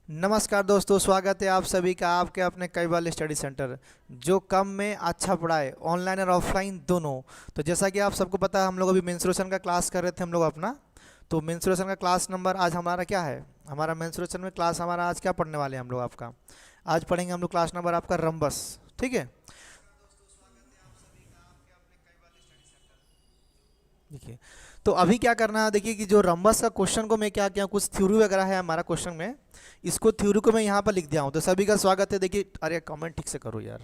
नमस्कार दोस्तों, स्वागत है आप सभी का आपके अपने कैबल स्टडी सेंटर जो कम में अच्छा पढ़ाए, ऑनलाइन और ऑफलाइन दोनों। तो जैसा कि आप सबको पता है, हम लोग अभी मेंस्ट्रुएशन का क्लास कर रहे थे हम लोग अपना। तो मेंस्ट्रुएशन का क्लास नंबर आज हमारा क्या है? हमारा मेंस्ट्रुएशन में क्लास हमारा आज क्या पढ़ने वाले हैं हम लोग आपका? आज पढ़ेंगे हम लोग क्लास नंबर आपका रंबस। ठीक है, देखिए। तो अभी क्या करना है, देखिए कि जो रंबस का क्वेश्चन को मैं क्या किया, कुछ थ्योरी वगैरह है हमारा क्वेश्चन में, इसको थ्योरी को मैं यहाँ पर लिख दिया हूँ। तो सभी का स्वागत है। देखिए, अरे कमेंट ठीक से करो यार।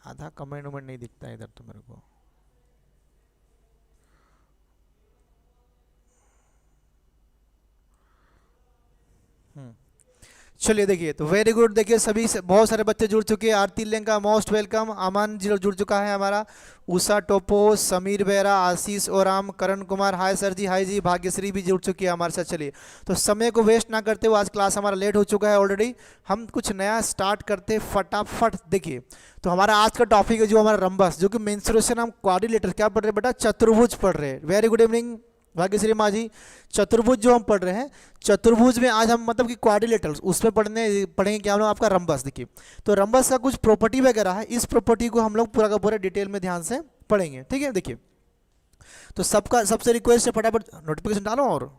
आधा कमेंट वमेंट नहीं दिखता है इधर तो मेरे को। हम्म चलिए, देखिए तो वेरी गुड। देखिए सभी से बहुत सारे बच्चे जुड़ चुके हैं। आरती लेंका मोस्ट वेलकम। अमन जी जुड़ चुका है हमारा। उषा टोपो, समीर बेरा, आशीष ओराम, करण कुमार, हाय सर जी, हाय जी। भाग्यश्री भी जुड़ चुकी है हमारे साथ। चलिए, तो समय को वेस्ट ना करते हुए, आज क्लास हमारा लेट हो चुका है ऑलरेडी, हम कुछ नया स्टार्ट करते फटाफट। देखिए, तो हमारा आज का टॉपिक है जो हमारा रंबस, जो कि मेंस्ट्रुएशन, हम क्वाड्रिलेटर क्या पढ़ रहे हैं बेटा? चतुर्भुज पढ़ रहे हैं। वेरी गुड इवनिंग भाग्यश्री माँ जी। चतुर्भुज जो हम पढ़ रहे हैं, चतुर्भुज में आज हम मतलब कि क्वाड्रिलेटरल उसमें पढ़ेंगे क्या हम लोग आपका रंबस। देखिए, तो रंबस का कुछ प्रॉपर्टी वगैरह है, इस प्रॉपर्टी को हम लोग पूरा का पूरा डिटेल में ध्यान से पढ़ेंगे। ठीक है, देखिए तो सबका सबसे रिक्वेस्ट है फटाफट नोटिफिकेशन डालो। और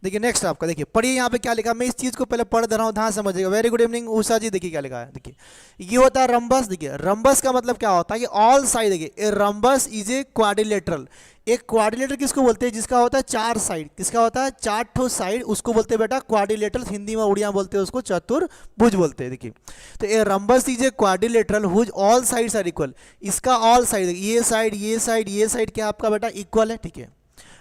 देखिए नेक्स्ट आपका, देखिए पढ़िए यहाँ पे क्या लिखा है। मैं इस चीज़ को पहले पढ़ दे रहा हूँ, ध्यान समझिएगा। वेरी गुड इवनिंग उषा जी। देखिए क्या लिखा है, देखिए ये होता है रंबस। देखिए रंबस का मतलब क्या होता है कि ऑल साइड, देखिए ए रंबस इज ए क्वाड्रिलेटरल। एक क्वाड्रिलेटर किसको बोलते हैं? जिसका होता है चार साइड। किसका होता है? चार ठो साइड, उसको बोलते हैं बेटा क्वाड्रिलेटरल। हिंदी में उड़िया बोलते हैं उसको चतुर्भुज बोलते हैं। देखिए, तो a rhombus is a quadrilateral whose all sides are equal. इसका ऑल साइड, ये साइड, ये साइड, ये साइड क्या आपका बेटा इक्वल है। ठीक है,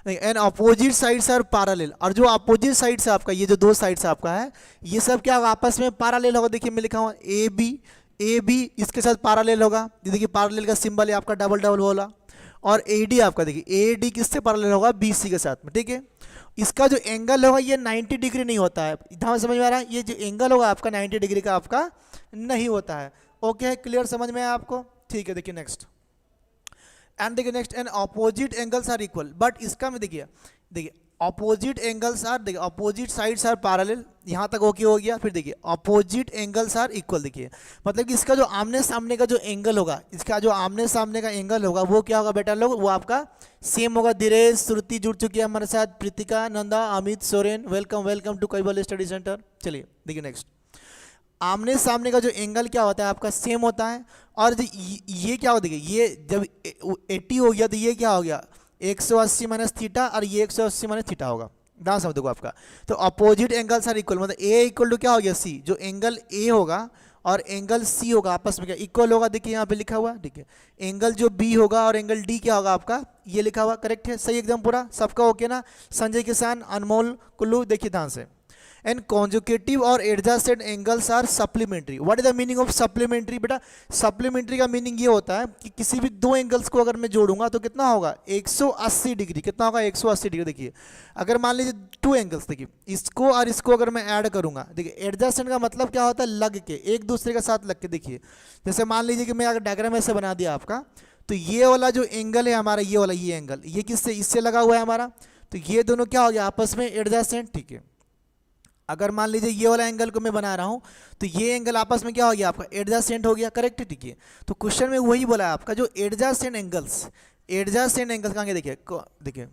and opposite sides are parallel. और जो अपोजिट साइड्स है आपका, ये जो दो साइड्स आपका है, ये सब क्या होगा? आपस में पैरेलल होगा। देखिए मैं लिखा हूँ ए बी, ए बी इसके साथ पैरेलल होगा। ये देखिए पैरेलल का सिंबल है आपका, डबल डबल वाला। और ए डी आपका, देखिए ए डी किससे पैरेलल होगा? बी सी के साथ में। ठीक है, इसका जो एंगल होगा ये 90 डिग्री नहीं होता है। ध्यान समझ में आ रहा है? ये जो एंगल होगा आपका 90 डिग्री का आपका नहीं होता है। ओके है, क्लियर समझ में आया आपको? ठीक है, देखिए नेक्स्ट। एंड देखिए next, and opposite angles are equal. But इसका में देखिए, देखिए अपोजिट एंगल्स आर, देखिए अपोजिट साइड्स आर पैरेलल। यहाँ तक ओके हो गया। फिर देखिए अपोजिट एंगल्स आर इक्वल। देखिए मतलब कि इसका जो आमने सामने का जो एंगल होगा, इसका जो आमने सामने का एंगल होगा वो क्या होगा बेटा लोग? वो आपका सेम होगा। धीरेज, श्रुति जुड़ चुकी है हमारे साथ, Pritika, Nanda, Amit, Soren, welcome welcome to cable study centre. चलिए देखिए नेक्स्ट, आमने सामने का जो एंगल क्या होता है आपका? सेम होता है। और ये क्या होता है? ये जब 80 हो गया तो ये क्या हो गया? 180 माइनस थीटा, और ये 180 माइनस थीटा होगा। ध्यान समझ देखो आपका। तो अपोजिट एंगल्स आर इक्वल, मतलब ए इक्वल टू क्या हो गया? सी। जो एंगल ए होगा और एंगल सी होगा आपस में क्या इक्वल होगा? देखिए यहाँ पे लिखा हुआ। ठीक है, एंगल जो बी होगा और एंगल डी क्या होगा आपका? ये लिखा हुआ। करेक्ट है, सही एकदम पूरा सबका ओके ना? संजय किसान, अनमोल, कुल्लू, देखिए ध्यान से। एंड कॉन्जुगेटिव और adjusted angles are supplementary. What is the meaning of supplementary बेटा? सप्लीमेंट्री का मीनिंग ये होता है कि किसी भी दो एंगल्स को अगर मैं जोड़ूंगा तो कितना होगा? 180 डिग्री। कितना होगा? 180 डिग्री। देखिए अगर मान लीजिए टू एंगल्स, देखिए इसको और इसको अगर मैं ऐड करूंगा, देखिए एडजस्टेंट का मतलब क्या होता है? लग के, एक दूसरे के साथ लग के। देखिए जैसे मान लीजिए कि मैं अगर डायग्राम ऐसे बना दिया आपका, तो ये वाला जो एंगल है हमारा, ये वाला ये एंगल, ये किससे? इससे लगा हुआ है हमारा। तो ये दोनों क्या हो गया आपस में? एडजस्टेंट। ठीक है, अगर मान लीजिए ये वाला एंगल को मैं बना रहा हूँ, तो ये एंगल आपस में क्या हो गया आपका? एडजस्टेंट हो गया। करेक्ट है, ठीक है। तो क्वेश्चन में वही बोला है आपका, जो एडजस्टेंट एंगल्स, एडजस्टेंट एंगल्स कहाँ गए? देखिए देखिए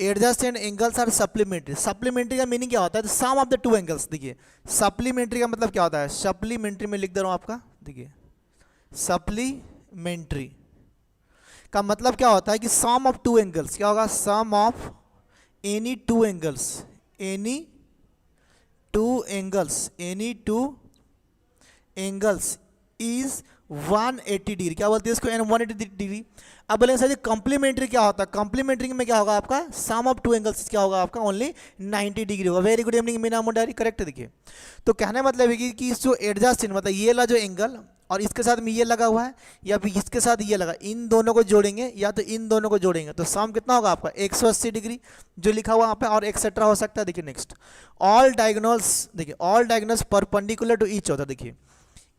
adjacent angles are supplementary. Supplementary का मीनिंग क्या होता है? Sum of the two angles. देखिए सप्लीमेंट्री का मतलब क्या होता है? सप्लीमेंट्री में लिख दे रहा हूँ आपका। देखिए सप्लीमेंट्री का मतलब क्या होता है कि सम ऑफ टू एंगल्स। क्या होगा? Sum of any two angles, any two angles, any two angles is 180 degree. क्या बोलते हैं इसको? 180 डिग्री। अब बोलेंगे सर जी कॉम्प्लीमेंट्री क्या होता है? कॉम्प्लीमेंट्री में क्या होगा आपका? सम ऑफ टू एंगल्स क्या होगा आपका? ओनली 90 डिग्री होगा। Very good evening Meena Mundari, correct. देखिए तो कहने मतलब है कि इस जो एडजस्ट, मतलब ये ला जो एंगल और इसके साथ में ये लगा हुआ है, या फिर इसके साथ ये लगा, इन दोनों को जोड़ेंगे या तो इन दोनों को जोड़ेंगे तो सम कितना होगा आपका? 180 डिग्री जो लिखा हुआ यहाँ पे, और एक्सेट्रा हो सकता है। देखिए नेक्स्ट, ऑल डायगोनल्स, देखिए all diagonals perpendicular to each other. देखिए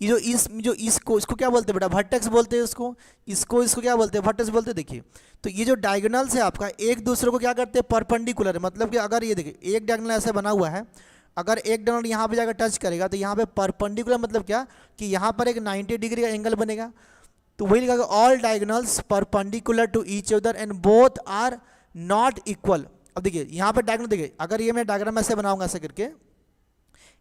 ये जो इसको क्या बोलते हैं बेटा, वर्टेक्स बोलते हैं इसको क्या बोलते हैं, वर्टेक्स बोलते हैं। देखिए तो ये जो डायगोनल्स है आपका एक दूसरे को क्या करते हैं, परपेंडिकुलर है। मतलब कि अगर ये देखिए एक डायगोनल ऐसे बना हुआ है, अगर एक डायगोनल यहाँ पे जाकर टच करेगा तो यहाँ पे परपेंडिकुलर मतलब क्या कि यहाँ पर एक 90 डिग्री का एंगल बनेगा। तो वही लिखा all diagonals perpendicular to each other and both are not equal. अब देखिए यहाँ पे डायगोनल, देखिए अगर ये मैं डायग्राम ऐसे बनाऊंगा ऐसे करके,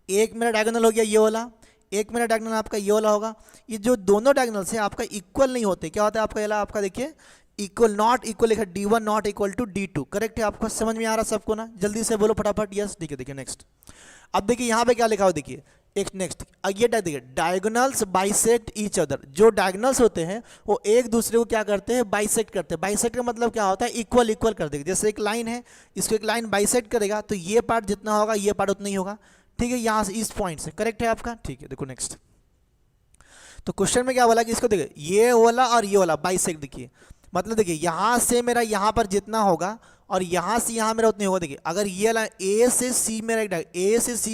एक मेरा डायगोनल हो गया ये वाला, एक मेरा डायगोनल आपका ये वाला होगा। ये जो दोनों डायगोनल्स हैं आपका इक्वल नहीं होते, क्या होता है आपका, ये आपका देखिए इक्वल, नॉट इक्वल लिखा D1 not equal to D2। Correct है, आपको समझ में आ रहा सबको ना, जल्दी से बोलो फटाफट यस। ठीक है, देखिए नेक्स्ट। अब देखिए यहाँ पे क्या लिखा हो, देखिए एक नेक्स्ट ये देखिए डायगोनल्स बाइसेक्ट ईच अदर। जो डायगोनल्स होते हैं वो एक दूसरे को क्या करते हैं, बाइसेक्ट करते हैं। बाइसेक्ट का मतलब क्या होता है, इक्वल इक्वल कर देगा। जैसे एक लाइन है, इसको एक लाइन बाइसेक्ट करेगा तो ये पार्ट जितना होगा ये पार्ट उतना ही होगा। ठीक है, यहाँ से इस पॉइंट से, करेक्ट है आपका। ठीक है, देखो नेक्स्ट। तो क्वेश्चन में क्या बोला कि इसको देखिए ये वाला और ये वाला बाइसेक्ट, देखिए मतलब देखिए यहाँ से मेरा यहाँ पर जितना होगा और यहाँ से यहाँ मेरा उतने होगा। देखिए अगर ये वाला ए से सी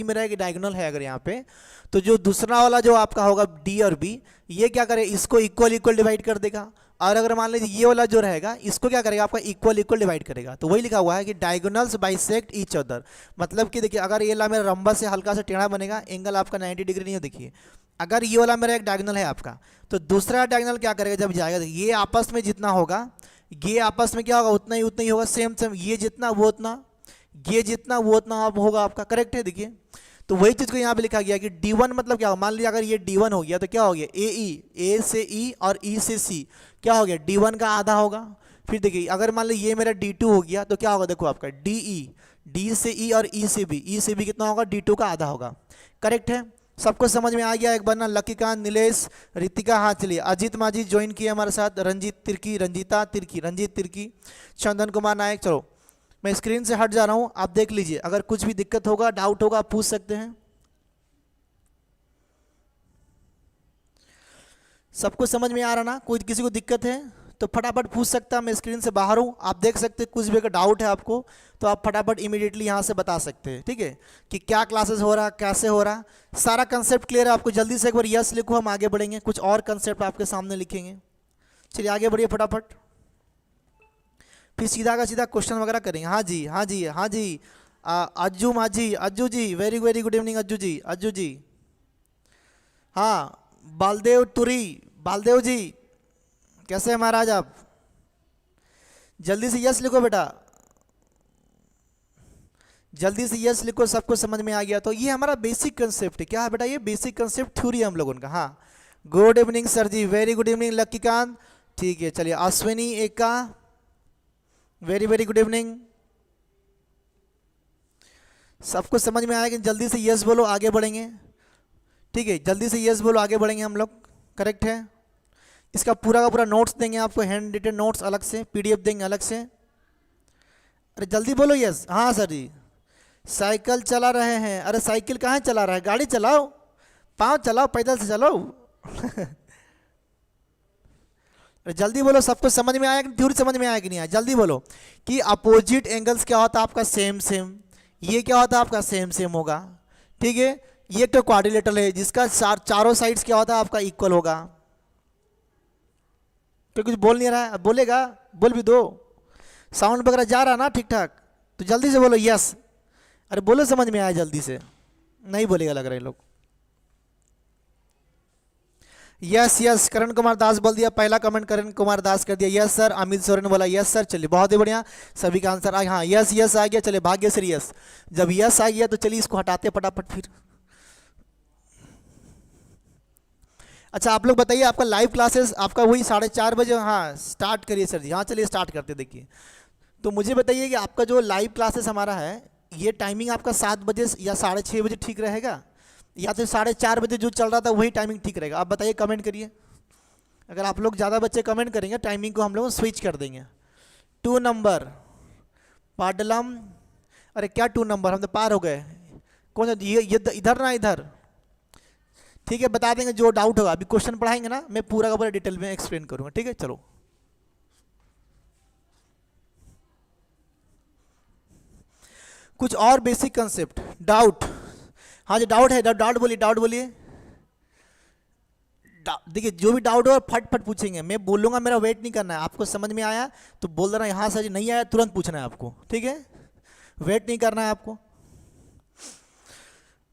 मेरा एक डायगोनल है अगर यहाँ पे, तो जो दूसरा वाला जो आपका होगा डी और बी, ये क्या करे, इसको इक्वल इक्वल डिवाइड कर देगा। और अगर मान लीजिए ये वाला जो रहेगा इसको क्या करेगा, आपका इक्वल इक्वल डिवाइड करेगा। तो वही लिखा हुआ है कि डायगोनल्स बाइसेक्ट ईच अदर। मतलब कि देखिए अगर ये वाला मेरा रंबस से हल्का सा टेढ़ा बनेगा, एंगल आपका 90 डिग्री नहीं हो। देखिए अगर ये वाला मेरा एक डायगोनल है आपका, तो दूसरा डायगोनल क्या करेगा जब जाएगा, ये आपस में जितना होगा, ये आपस में क्या होगा उतना ही होगा, सेम सेम। ये जितना वो उतना, ये जितना वो उतना होगा आपका। करेक्ट है, देखिए तो वही चीज़ को यहाँ पे लिखा गया कि D1 मतलब क्या होगा, मान लीजिए अगर ये D1 हो गया तो क्या हो गया, ए से E और E से C क्या हो गया, D1 का आधा होगा। फिर देखिए अगर मान लीजिए ये मेरा D2 हो गया तो क्या होगा, देखो आपका D से E और E से B कितना होगा, D2 का आधा होगा। करेक्ट है, सबको समझ में आ गया एक बार ना। लकीकांत, नीलेश, रितिका, हाँ चलिए। अजीत माझी ज्वाइन किया हमारे साथ, रंजीत तिर्की, चंदन कुमार नायक। चलो मैं स्क्रीन से हट जा रहा हूं, आप देख लीजिए, अगर कुछ भी दिक्कत होगा डाउट होगा आप पूछ सकते हैं। सबको समझ में आ रहा ना, कोई किसी को दिक्कत है तो फटाफट पूछ सकता है। मैं स्क्रीन से बाहर हूँ, आप देख सकते हैं। कुछ भी अगर डाउट है आपको तो आप फटाफट इमीडिएटली यहाँ से बता सकते हैं। ठीक है, कि क्या क्लासेस हो रहा, कैसे हो रहा, सारा कंसेप्ट क्लियर है आपको। जल्दी से एक बार यस लिखो, हम आगे बढ़ेंगे। कुछ और कंसेप्ट आपके सामने लिखेंगे। चलिए आगे बढ़िए फटाफट, फिर सीधा का सीधा क्वेश्चन वगैरह करेंगे। हाँ जी हाँ जी हाँ जी। Ajju ji very very good evening Ajju ji. हाँ बालदेव जी, कैसे हैं महाराज आप? जल्दी से यस लिखो बेटा, जल्दी से यस लिखो। सबको समझ में आ गया तो ये हमारा बेसिक कंसेप्ट है। क्या है बेटा, ये बेसिक कंसेप्ट थ्योरी है हम लोगों का। हाँ गुड इवनिंग सर जी, वेरी गुड इवनिंग लक्कीकांत। ठीक है चलिए, अश्विनी एका वेरी वेरी गुड इवनिंग। सबको समझ में आया कि जल्दी से यस बोलो, आगे बढ़ेंगे। ठीक है, जल्दी से यस बोलो, आगे बढ़ेंगे हम लोग। करेक्ट है, इसका पूरा का पूरा नोट्स देंगे आपको, हैंड रिटन नोट्स अलग से, PDF देंगे अलग से। अरे जल्दी बोलो यस। हाँ सर जी, साइकिल चला रहे हैं। अरे साइकिल कहाँ चला रहा है, गाड़ी चलाओ, पाँव चलाओ, पैदल से चलो। अरे जल्दी बोलो, सबको समझ में आया कि थ्योरी समझ में आया कि नहीं आया, जल्दी बोलो। कि अपोजिट एंगल्स क्या होता है आपका, सेम सेम। ये क्या होता है आपका, सेम सेम होगा। ठीक है, ये तो क्वाड्रिलेटरल है जिसका चारों साइड्स क्या होता है आपका, इक्वल होगा। तो कुछ बोल नहीं रहा है, अब बोलेगा, बोल भी दो। साउंड वगैरह जा रहा ना ठीक ठाक, तो जल्दी से बोलो यस। अरे बोलो समझ में आया, जल्दी से। नहीं बोलेगा लग रहा है लोग। यस यस, करण कुमार दास बोल दिया, पहला कमेंट करण कुमार दास कर दिया यस सर। अमित सोरेन बोला यस सर। चलिए बहुत ही बढ़िया, सभी का आंसर हाँ यस यस आ गया। चलिए भाग्यश्री यस, जब यस आ गया तो चलिए इसको हटाते फटाफट फिर। अच्छा आप लोग बताइए, आपका लाइव क्लासेस आपका वही 4:30 बजे, हाँ स्टार्ट करिए सर जी। हाँ चलिए स्टार्ट करते देखिए। तो मुझे बताइए कि आपका जो लाइव क्लासेस हमारा है, ये टाइमिंग आपका 7 बजे या 6:30 बजे ठीक रहेगा, या तो 4:30 बजे जो चल रहा था वही टाइमिंग ठीक रहेगा? आप बताइए, कमेंट करिए। अगर आप लोग ज़्यादा बच्चे कमेंट करेंगे टाइमिंग को हम लोग स्विच कर देंगे। 2 नंबर पाडलम, अरे क्या 2 नंबर, हम तो पार हो गए। कौन सा, ये इधर ना इधर? ठीक है बता देंगे जो डाउट होगा। अभी क्वेश्चन पढ़ाएंगे ना, मैं पूरा का पूरा डिटेल में एक्सप्लेन करूंगा। ठीक है चलो, कुछ और बेसिक कंसेप्ट डाउट। हाँ जी डाउट है, डाउट बोलिए, डाउट बोलिए। देखिए जो भी डाउट हो फट फट पूछेंगे, मैं बोलूँगा, मेरा वेट नहीं करना है। आपको समझ में आया तो बोल देना यहाँ सर जी, नहीं आया तुरंत पूछना है आपको, ठीक है, वेट नहीं करना है आपको।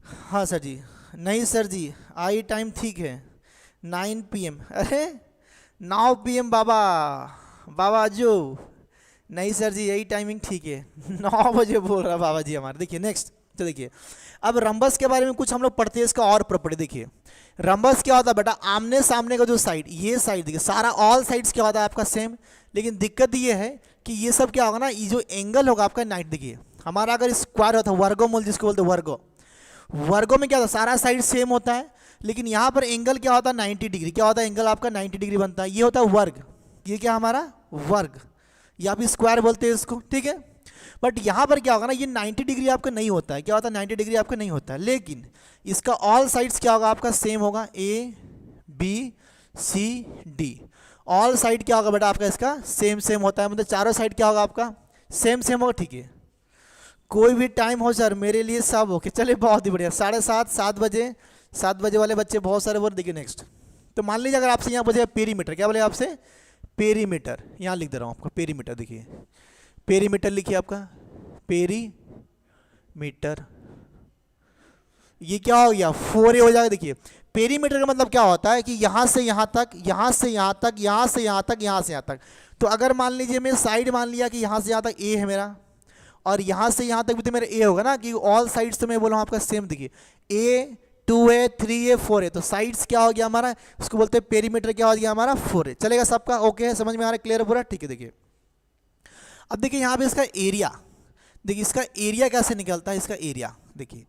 हाँ सर जी, नहीं सर जी आई टाइम ठीक है 9 PM। अरे 9 PM बाबा, बाबा जो, नहीं सर जी यही टाइमिंग ठीक है 9 बजे बोल रहा बाबा जी हमारे। देखिए नेक्स्ट, तो देखिए अब रंबस के बारे में कुछ हम लोग पढ़ते हैं, इसका और प्रॉपर्टी। देखिए रंबस क्या होता है बेटा, आमने सामने का जो साइड, ये साइड देखिए सारा ऑल साइड्स क्या होता है आपका सेम, लेकिन दिक्कत ये है कि ये सब क्या होगा ना, ये जो एंगल होगा आपका 90, देखिए हमारा अगर स्क्वायर होता है वर्गोमूल जिसको बोलते हैं वर्गो, वर्गों में क्या होता है सारा साइड सेम होता है, लेकिन यहाँ पर एंगल क्या होता है 90 डिग्री, क्या होता है एंगल आपका 90 डिग्री बनता है, ये होता है वर्ग, ये क्या हमारा वर्ग, या भी स्क्वायर बोलते हैं इसको, ठीक है। बट यहाँ पर क्या होगा ना, ये 90 डिग्री आपका नहीं होता है, क्या होता है 90 डिग्री आपका नहीं होता है, लेकिन इसका ऑल साइड्स क्या होगा आपका सेम होगा, A B C D, all side क्या होगा बेटा आपका इसका सेम सेम होता है, मतलब चारों साइड क्या होगा आपका सेम सेम होगा, ठीक है। कोई भी टाइम हो सर मेरे लिए सब ओके, चलिए बहुत ही बढ़िया। 7:30 7 बजे वाले बच्चे बहुत सारे बोल। देखिए नेक्स्ट, तो मान लीजिए अगर आपसे यहाँ बोले पेरीमीटर, क्या बोले आपसे पेरीमीटर, यहाँ लिख दे रहा हूँ आपको पेरीमीटर, देखिए पेरीमीटर लिखिए आपका पेरीमीटर, ये क्या हो गया 4A हो जाएगा। देखिए पेरीमीटर का मतलब क्या होता है कि यहाँ से यहाँ तक, यहाँ से यहाँ तक, यहाँ से यहाँ तक, यहाँ से यहाँ तक। तो अगर मान लीजिए मैं साइड मान लिया कि यहाँ से यहाँ तक A है मेरा, और यहाँ से यहाँ तक भी तो मेरा A होगा ना, कि ऑल साइड्स तो मैं बोला हूँ आपका सेम। देखिए A 2A 3A 4A, तो साइड्स क्या हो गया हमारा, उसको बोलते हैं पेरीमीटर, क्या हो गया हमारा 4A। चलेगा सबका ओके है, समझ में आ रहा है, क्लियर पूरा, ठीक है। देखिए अब देखिए यहाँ पे इसका एरिया, देखिए इसका एरिया कैसे निकलता है, इसका एरिया देखिए,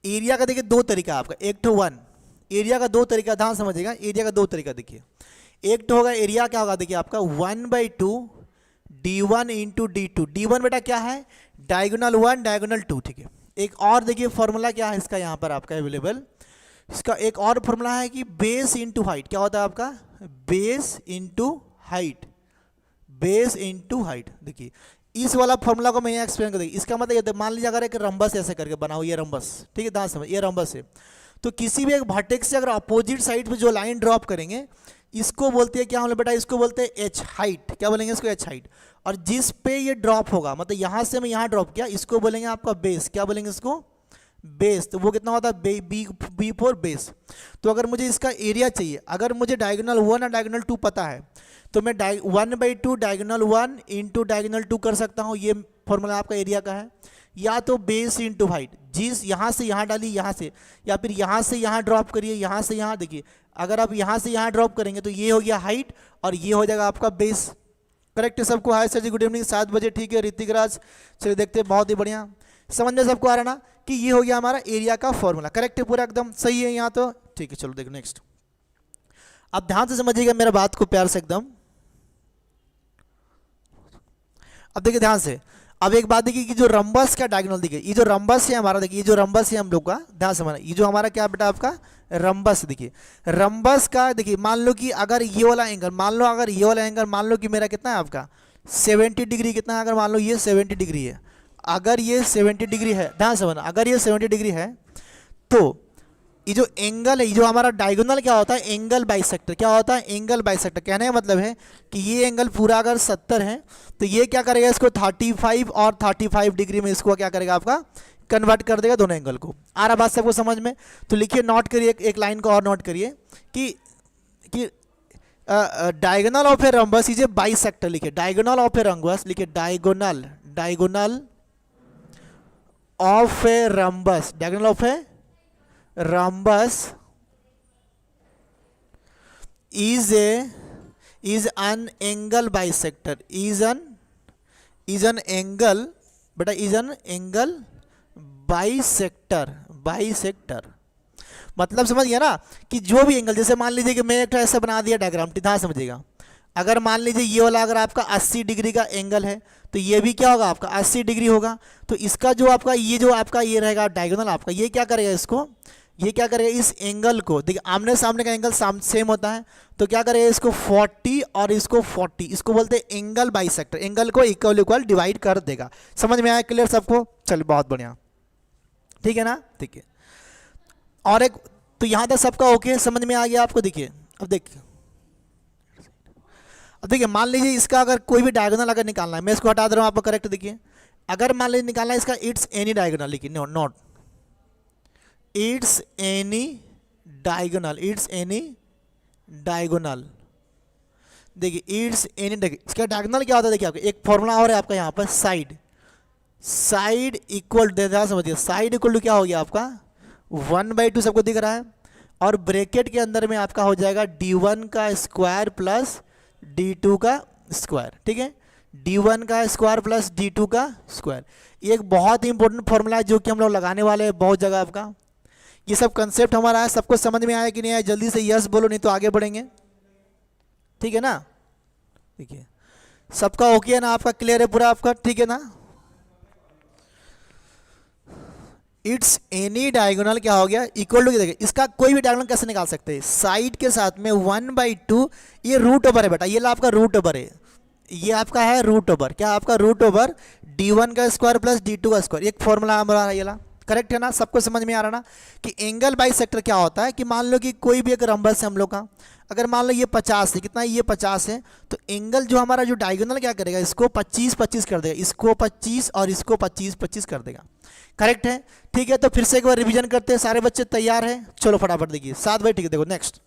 एरिया का देखिए दो तरीका आपका, एक तो 1 एरिया का दो तरीका, ध्यान समझिएगा, एरिया का दो तरीका। देखिए एक तो होगा एरिया क्या होगा, देखिए आपका 1/2 D1 इंटू D2, D1 बेटा क्या है डायगोनल 1 डायगोनल 2, ठीक है। एक और देखिए फॉर्मूला क्या है इसका यहाँ पर आपका अवेलेबल, इसका एक और फॉर्मूला है कि बेस इंटू हाइट, क्या होता है आपका base into height, base into height. देखिए इस वाला फॉर्मूला को मैं यहाँ एक्सप्लेन कर दूँगी। इसका मतलब ये, मान लीजिए अगर एक रंबस ऐसे करके बनाओ, ये रंबस, ठीक है, ध्यान समझ, ये रंबस है, तो किसी भी एक वर्टेक्स से अगर अपोजिट साइड पे जो लाइन ड्रॉप करेंगे, इसको बोलते हैं क्या हम लोग बेटा, इसको बोलते हैं एच हाइट, क्या बोलेंगे इसको एच हाइट। और जिस पे ये ड्रॉप होगा, मतलब यहाँ से मैं यहाँ ड्रॉप किया, इसको बोलेंगे आपका बेस, क्या बोलेंगे इसको बेस। तो वो कितना होता है बी फॉर बेस। तो अगर मुझे इसका एरिया चाहिए, अगर मुझे डायगोनल 1 और डायगोनल 2 पता है, तो मैं 1/2 डायगोनल 1 इंटू डायगोनल 2 कर सकता हूँ, ये फॉर्मूला आपका एरिया का है। या तो बेस इंटू हाइट, जिस यहाँ से यहाँ डाली यहाँ से, या फिर यहाँ से यहाँ ड्रॉप करिए, यहाँ से यहाँ। देखिए अगर आप यहाँ से यहाँ ड्रॉप करेंगे तो ये हो गया हाइट और ये हो जाएगा आपका बेस। करेक्ट है सबको? हाय सर जी, गुड इवनिंग, 7 बजे, ठीक है ऋतिक राज। चलिए देखते हैं, बहुत ही बढ़िया, समझ में सबको आ रहा ना कि ये हो गया हमारा एरिया का फॉर्मूला। करेक्ट है, पूरा एकदम सही है यहाँ तो, ठीक है। चलो देखो नेक्स्ट, अब ध्यान से समझिएगा मेरा बात को प्यार से एकदम। अब देखिए ध्यान से, अब एक बात देखिए कि जो रंबस का डायगोनल, देखिए ये जो रंबस है हमारा, देखिए ये जो रंबस है हम लोग का, ध्यान से, ये जो हमारा क्या बेटा आपका रंबस, देखिए रंबस का, देखिए मान लो कि अगर ये वाला एंगल, मान लो अगर ये वाला एंगल, मान लो कि मेरा कितना है आपका 70 डिग्री, कितना है, अगर मान लो ये 70 डिग्री है, अगर ये 70 डिग्री है, ध्यान से समझना, अगर ये 70 डिग्री है तो ये जो एंगल है, ये जो हमारा डायगोनल क्या होता है, एंगल बाइसेक्टर, क्या होता है एंगल बाइसेक्टर। कहने का मतलब है कि ये एंगल पूरा अगर 70 है तो ये क्या करेगा, इसको 35 और 35 डिग्री में इसको क्या करेगा आपका कन्वर्ट कर देगा दोनों एंगल को। आ रहा बात सबको समझ में? तो लिखिए, नोट करिए, एक लाइन को और नोट करिए कि diagonal of a rhombus is a bisector. लिखिए डायगोनल ऑफ ए रंबस, लिखिए diagonal of a rhombus, diagonal of a rhombus is an angle bisector, is an angle बेटा, is an angle bisector। मतलब समझ गया ना कि जो भी एंगल, जैसे मान लीजिए कि मैं एक ऐसा बना दिया डायग्राम, ध्यान समझिएगा, अगर मान लीजिए ये वाला अगर आपका 80 डिग्री का एंगल है तो ये भी क्या होगा आपका 80 डिग्री होगा। तो इसका जो आपका ये रहेगा डायगोनल आपका, ये क्या करेगा इसको, ये क्या करेगा इस एंगल को, देखिए आमने सामने का एंगल सेम होता है, तो क्या करेगा इसको 40 और इसको 40, इसको बोलते हैं एंगल बाइसेक्टर, एंगल को इक्वल डिवाइड कर देगा। समझ में आया? क्लियर सबको? चलिए बहुत बढ़िया, ठीक है ना, ठीक है। और एक तो यहाँ तक सबका ओके, समझ में आ गया आपको? देखिए अब देखिए मान लीजिए इसका अगर कोई भी डायगोनल अगर निकालना है, मैं इसको हटा दे रहा हूँ, आपको करेक्ट देखिए, अगर मान लीजिए निकालना है इसका इट्स एनी डायगोनल, लिखिए no not it's any diagonal, it's any diagonal, देखिए इट्स एनी डायगोनल, इसका डायगोनल क्या होता है देखिए आपको एक फॉर्मूला और है आपका यहाँ पर, साइड, साइड इक्वल, समझिए साइड इक्वल टू क्या हो गया आपका 1/2, सबको दिख रहा है, और ब्रैकेट के अंदर में आपका हो जाएगा d1 का स्क्वायर प्लस d2 का स्क्वायर, ठीक है, d1 का स्क्वायर प्लस d2 का स्क्वायर। ये एक बहुत ही इंपॉर्टेंट फॉर्मूला है जो कि हम लोग लगाने वाले हैं बहुत जगह आपका। ये सब कंसेप्ट हमारा है, सबको समझ में आया कि नहीं आया, जल्दी से यस बोलो नहीं तो आगे बढ़ेंगे, ठीक है ना। देखिए सबका ओके है ना, आपका क्लियर है पूरा आपका, ठीक है ना। इट्स एनी डायगोनल क्या हो गया इक्वल टू, देखिए इसका कोई भी डायगोनल कैसे निकाल सकते हैं, साइड के साथ में 1/2, ये रूट ओवर है बेटा, ये आपका रूट ओवर है, ये आपका है रूट ओवर, क्या आपका रूट ओवर d1 का स्क्वायर प्लस d2 का स्क्वायर, एक फॉर्मूला हमारा ये ला, करेक्ट है ना, सबको समझ में आ रहा ना कि एंगल बाई सेक्टर क्या होता है, कि मान लो कि कोई भी एक रंबस है हम लोग का, अगर मान लो ये 50 है, कितना ये 50 है, तो एंगल जो हमारा जो डायगोनल क्या करेगा, इसको 25-25 कर देगा, इसको 25 और इसको 25-25 कर देगा, करेक्ट है, ठीक है। तो फिर से एक बार रिवीजन करते हैं, सारे बच्चे तैयार हैं, चलो फटाफट देखिए 7 भाई, ठीक है। देखो नेक्स्ट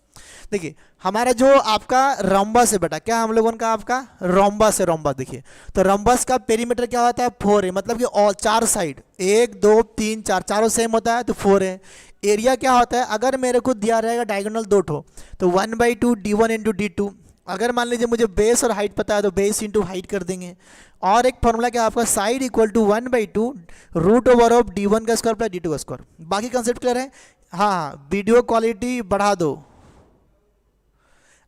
देखिए हमारा जो आपका रोम्बस है बेटा, क्या हम लोगों का आपका रोम्बस है, रोम्बस देखिए, तो रोम्बस का पेरीमीटर क्या होता है 4 है, मतलब कि ऑल 4 साइड 1 2 3 4 चारों सेम होता है तो 4 है। एरिया क्या होता है, अगर मेरे को दिया रहेगा डायगोनल 2 ठो तो 1/2 d1 इंटू d2, अगर मान लीजिए मुझे बेस और हाइट पता है तो बेस इंटू हाइट कर देंगे, और एक फॉर्मूला क्या आपका side equal to 1/2 root over of d1 का स्क्वायर प्लस d2 का स्क्वायर। बाकी कंसेप्ट क्लियर है। हाँ वीडियो क्वालिटी बढ़ा दो,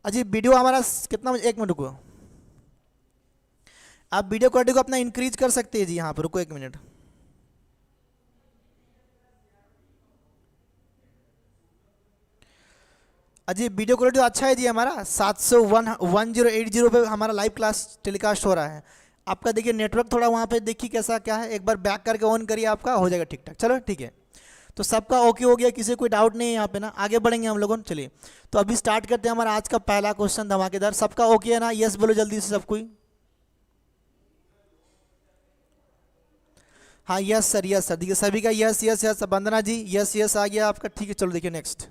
अजी वीडियो हमारा कितना, 1 मिनट रुको, आप वीडियो क्वालिटी को अपना इंक्रीज कर सकते हैं जी, यहाँ पर रुको 1 मिनट। अजी वीडियो क्वालिटी तो अच्छा है जी, हमारा 701 पे हमारा लाइव क्लास टेलीकास्ट हो रहा है आपका। देखिए नेटवर्क थोड़ा वहाँ पे देखिए कैसा क्या है, एक बार बैक करके ऑन करिए, आपका हो जाएगा ठीक ठाक। चलो ठीक है, तो सबका ओके हो गया, किसी कोई डाउट नहीं है यहाँ पे ना, आगे बढ़ेंगे हम लोगों। चलिए तो अभी स्टार्ट करते हैं हमारा आज का पहला क्वेश्चन धमाकेदार। सबका ओके है ना, यस बोलो जल्दी से सब कोई। हाँ यस सर, यस सर, देखिए सभी का यस यस यस, वंदना जी यस यस आ गया आपका, ठीक है। चलो देखिए नेक्स्ट,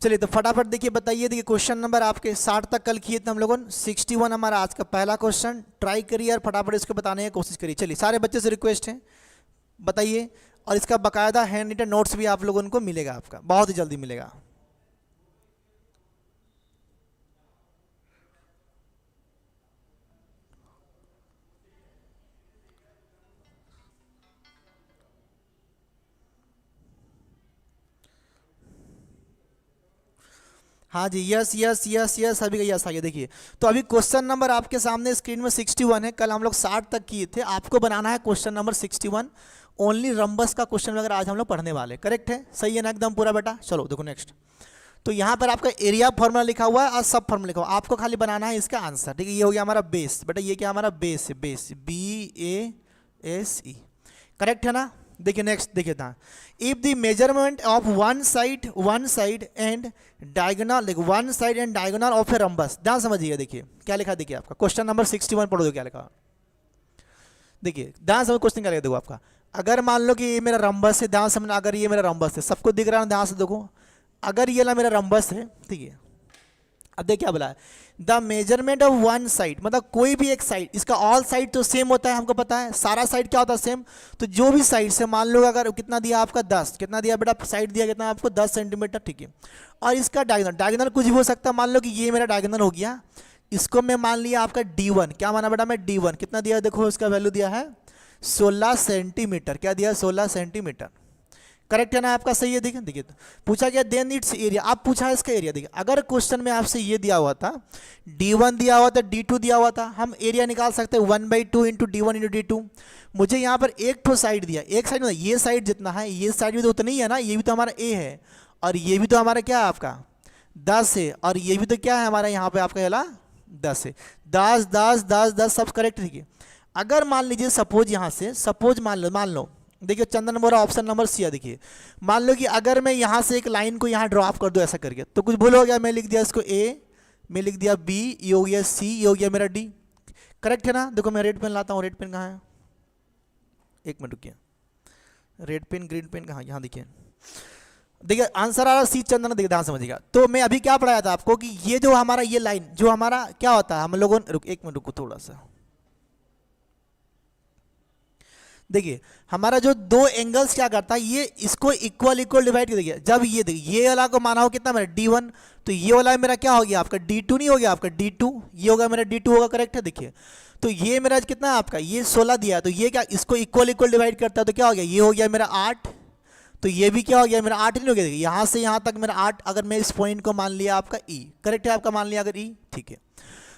चलिए तो फटाफट देखिए बताइए। देखिए क्वेश्चन नंबर आपके 60 तक कल किए थे हम लोगों ने, 61 हमारा आज का पहला क्वेश्चन, ट्राई करिए और फटाफट इसको बताने की कोशिश करिए। चलिए सारे बच्चे से रिक्वेस्ट है बताइए, और इसका बाकायदा हैंड रिटन नोट्स भी आप लोगों को मिलेगा, आपका बहुत ही जल्दी मिलेगा। हाँ जी यस यस यस यस, सभी का यस आ गया। देखिए तो अभी क्वेश्चन नंबर आपके सामने स्क्रीन में 61 है, कल हम लोग 60 तक किए थे, आपको बनाना है क्वेश्चन नंबर 61। ओनली रंबस का क्वेश्चन वगैरह आज हम लोग पढ़ने वाले, करेक्ट है, सही है ना एकदम पूरा बेटा। चलो देखो नेक्स्ट, तो यहाँ पर आपका एरिया फॉर्मूला लिखा हुआ है और सब फॉर्मूला लिखा हुआ है, आपको खाली बनाना है इसका आंसर, ठीक है। ये हो गया हमारा बेस बेटा, ये क्या हमारा बेस है, बेस BASE, करेक्ट है ना। देखिए नेक्स्ट, देखिए था if the measurement of one side and diagonal, देखो one side and diagonal of a rhombus, ध्यान समझिएगा। देखिए क्या लिखा, देखिए आपका क्वेश्चन नंबर 61 पढ़ो, दो क्या लिखा, देखिए ध्यान समझ क्वेश्चन क्या लिखा। देखो आपका अगर मान लो कि ये मेरा रंबस है, ध्यान समझना, अगर ये मेरा रंबस है, सबको दिख रहा है ध्यान से देखो, अगर ये ला मेरा रंबस है, ठीक है। अब देखिए क्या बोला है, the measurement of one side, मतलब कोई भी एक साइड, इसका ऑल साइड तो सेम होता है, हमको पता है सारा साइड क्या होता है सेम, तो जो भी साइड से मान लो अगर कितना दिया आपका 10, कितना दिया बेटा साइड दिया कितना आपको 10 सेंटीमीटर, ठीक है। और इसका डायगोनल कुछ भी हो सकता है, मान लो कि ये मेरा डायगोनल हो गया, इसको मैं मान लिया आपका D1, क्या माना बेटा मैं D1, कितना दिया देखो, इसका वैल्यू दिया है 16 सेंटीमीटर, क्या दिया 16 सेंटीमीटर, करेक्ट है ना आपका, सही है। देखिए देखिए तो पूछा गया देन इट्स एरिया, आप पूछा है इसका एरिया। देखिए अगर क्वेश्चन में आपसे ये दिया हुआ था D1 दिया हुआ था, D2 दिया हुआ था, हम एरिया निकाल सकते हैं 1/2 इंटू D1 इंटू D2। मुझे यहाँ पर एक ठो साइड दिया, एक साइड मतलब ये साइड जितना है, ये साइड भी तो उतना ही है ना, ये भी तो हमारा A है, और ये भी तो हमारा क्या है आपका 10 है, और ये भी तो क्या है हमारा यहाँ पे आपका वाला 10 है, 10 10 10 10 सब करेक्ट। ठीक है, अगर मान लीजिए सपोज यहाँ से, सपोज मान लो देखिए Chandan Bora option number C है। देखिए मान लो कि अगर मैं यहाँ से एक लाइन को यहाँ ड्रॉ कर दूँ ऐसा करके, तो कुछ भूल हो गया, मैं लिख दिया इसको ए, मैं लिख दिया बी, ये हो गया सी, ये हो गया मेरा डी। करेक्ट है ना? देखो मैं रेड पेन लाता हूँ, रेड पेन कहाँ है, एक मिनट रुकिए, रेड पेन ग्रीन पेन कहाँ, यहाँ देखिए, देखिए आंसर आ रहा सी चंदन। देखिए ध्यान समझिएगा, तो मैं अभी क्या पढ़ाया था आपको कि ये जो हमारा ये लाइन जो हमारा क्या होता है, हम लोगों ने एक मिनट रुको थोड़ा सा, देखिए हमारा जो दो एंगल्स क्या करता है, ये इसको इक्वल इक्वल डिवाइड कर देखिए। जब ये देखिए ये वाला को माना हो कितना मेरा D1, तो ये वाला मेरा क्या हो गया आपका D2, नहीं हो गया आपका D2, ये होगा मेरा D2 होगा। करेक्ट है? देखिए तो ये मेरा कितना है आपका, ये 16 दिया है, तो ये क्या इसको इक्वल इक्वल डिवाइड करता है, तो क्या हो गया, ये हो गया मेरा 8, तो ये भी क्या हो गया मेरा 8 नहीं हो गया। देखिए यहाँ से यहाँ तक मेरा 8, अगर मैं इस पॉइंट को मान लिया आपका E, करेक्ट है आपका, मान लिया अगर E, ठीक है।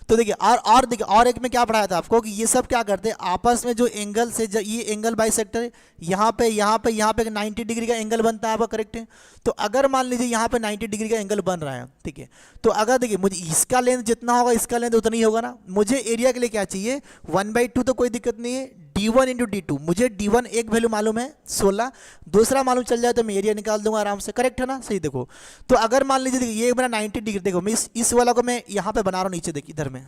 तो देखिए और देखिए और एक में क्या पढ़ाया था आपको कि ये सब क्या करते हैं आपस में जो एंगल से, ये एंगल बाइसेक्टर यहाँ पे 90 डिग्री का एंगल बनता है आपका। करेक्ट है? तो अगर मान लीजिए यहाँ पे 90 डिग्री का एंगल बन रहा है, ठीक है, तो अगर देखिए मुझे इसका लेंथ जितना होगा इसका लेंथ उतना ही होगा ना। मुझे एरिया के लिए क्या चाहिए, 1/2, तो कोई दिक्कत नहीं है, D1 इंटू D2, मुझे D1 एक वैल्यू मालूम है 16, दूसरा मालूम चल जाए तो मैं एरिया निकाल दूंगा आराम से। करेक्ट है ना? सही। देखो तो अगर मान लीजिए देखिए ये मेरा 90 डिग्री, देखो मैं इस वाला को मैं यहाँ पे बना रहा हूँ नीचे, देखिए इधर में,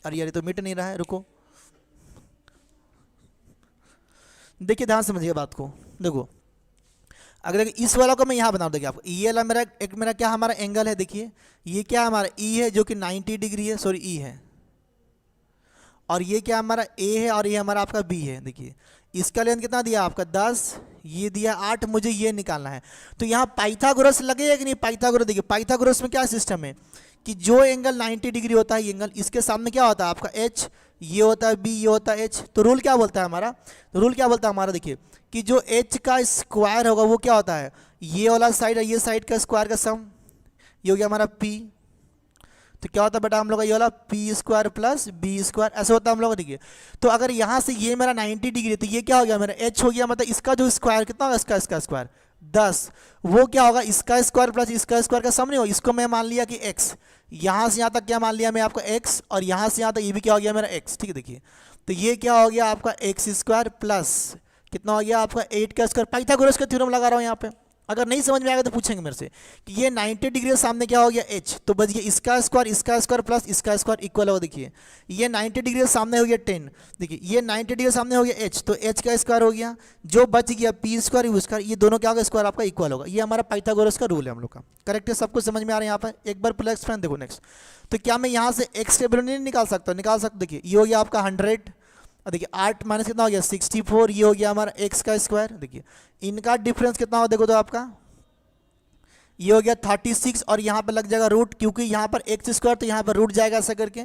अरे यार ये तो मिट नहीं रहा है, रुको, देखिए ध्यान समझिए बात को। देखो अगर देखिए इस वाला को मैं यहाँ बना दूँ, देखिए आपको ये वाला मेरा एक मेरा क्या हमारा एंगल है, देखिए ये क्या हमारा E है जो कि 90 डिग्री है, सॉरी E है, और ये क्या हमारा A है, और ये हमारा आपका B है। देखिए इसका लेंथ कितना दिया आपका 10, ये दिया 8, मुझे ये निकालना है। तो यहाँ पाइथागोरस लगेगा कि नहीं, पाइथागोरस, देखिए पाइथागोरस में क्या सिस्टम है कि जो एंगल 90 डिग्री होता है, ये एंगल इसके सामने क्या होता है आपका H, ये होता है B, ये होता है H। तो रूल क्या बोलता है हमारा, रूल क्या बोलता है हमारा, देखिए कि जो H का स्क्वायर होगा वो क्या होता है, ये वाला साइड और ये साइड का स्क्वायर का सम, ये हो गया हमारा P। तो क्या होता है बेटा हम लोग का ये वाला P² प्लस B², ऐसा होता है हम लोग का। देखिए तो अगर यहाँ से ये मेरा 90 डिग्री, तो ये क्या हो गया मेरा H हो गया, मतलब इसका जो स्क्वायर कितना होगा, इसका स्क्वायर 10, वो क्या होगा इसका स्क्वायर प्लस इसका स्क्वायर का सम नहीं होगा। इसको मैं मान लिया कि x, यहाँ से यहाँ तक क्या मान लिया मैं आपको x, और यहाँ से यहाँ तक ये भी क्या हो गया मेरा x। ठीक है? देखिए तो ये क्या हो गया आपका x² प्लस कितना हो गया आपका 8 का स्क्वायर। पाइथागोरस का थ्योरम लगा रहा हूँ यहाँ पे, अगर नहीं समझ में आएगा तो पूछेंगे मेरे से कि ये 90 डिग्री के सामने क्या हो गया h, तो बच गया इसका स्क्वायर प्लस इसका स्क्वायर इक्वल होगा। देखिए ये 90 डिग्री के सामने हो गया 10, देखिए ये 90 डिग्री के सामने हो गया h, तो h का स्क्वायर हो गया, जो बच गया P² U², ये दोनों क्या होगा स्क्वायर आपका इक्वल होगा। ये हमारा पाइथागोरस का रूल है हम लोग का। करेक्ट है? सबको समझ में आ रहा है यहाँ पर? एक बार प्लस फ्रेंड देखो नेक्स्ट, तो क्या मैं यहाँ से x के वैल्यू नहीं निकाल सकता, निकाल सकता। देखिए ये हो गया आपका 100, देखिए 8 माइनस कितना हो गया 64, ये हो गया हमारा x का स्क्वायर। देखिए इनका डिफरेंस कितना हो, देखो तो आपका ये हो गया 36, और यहाँ पर लग जाएगा रूट, क्योंकि यहाँ पर x² तो यहाँ पर रूट जाएगा ऐसा करके,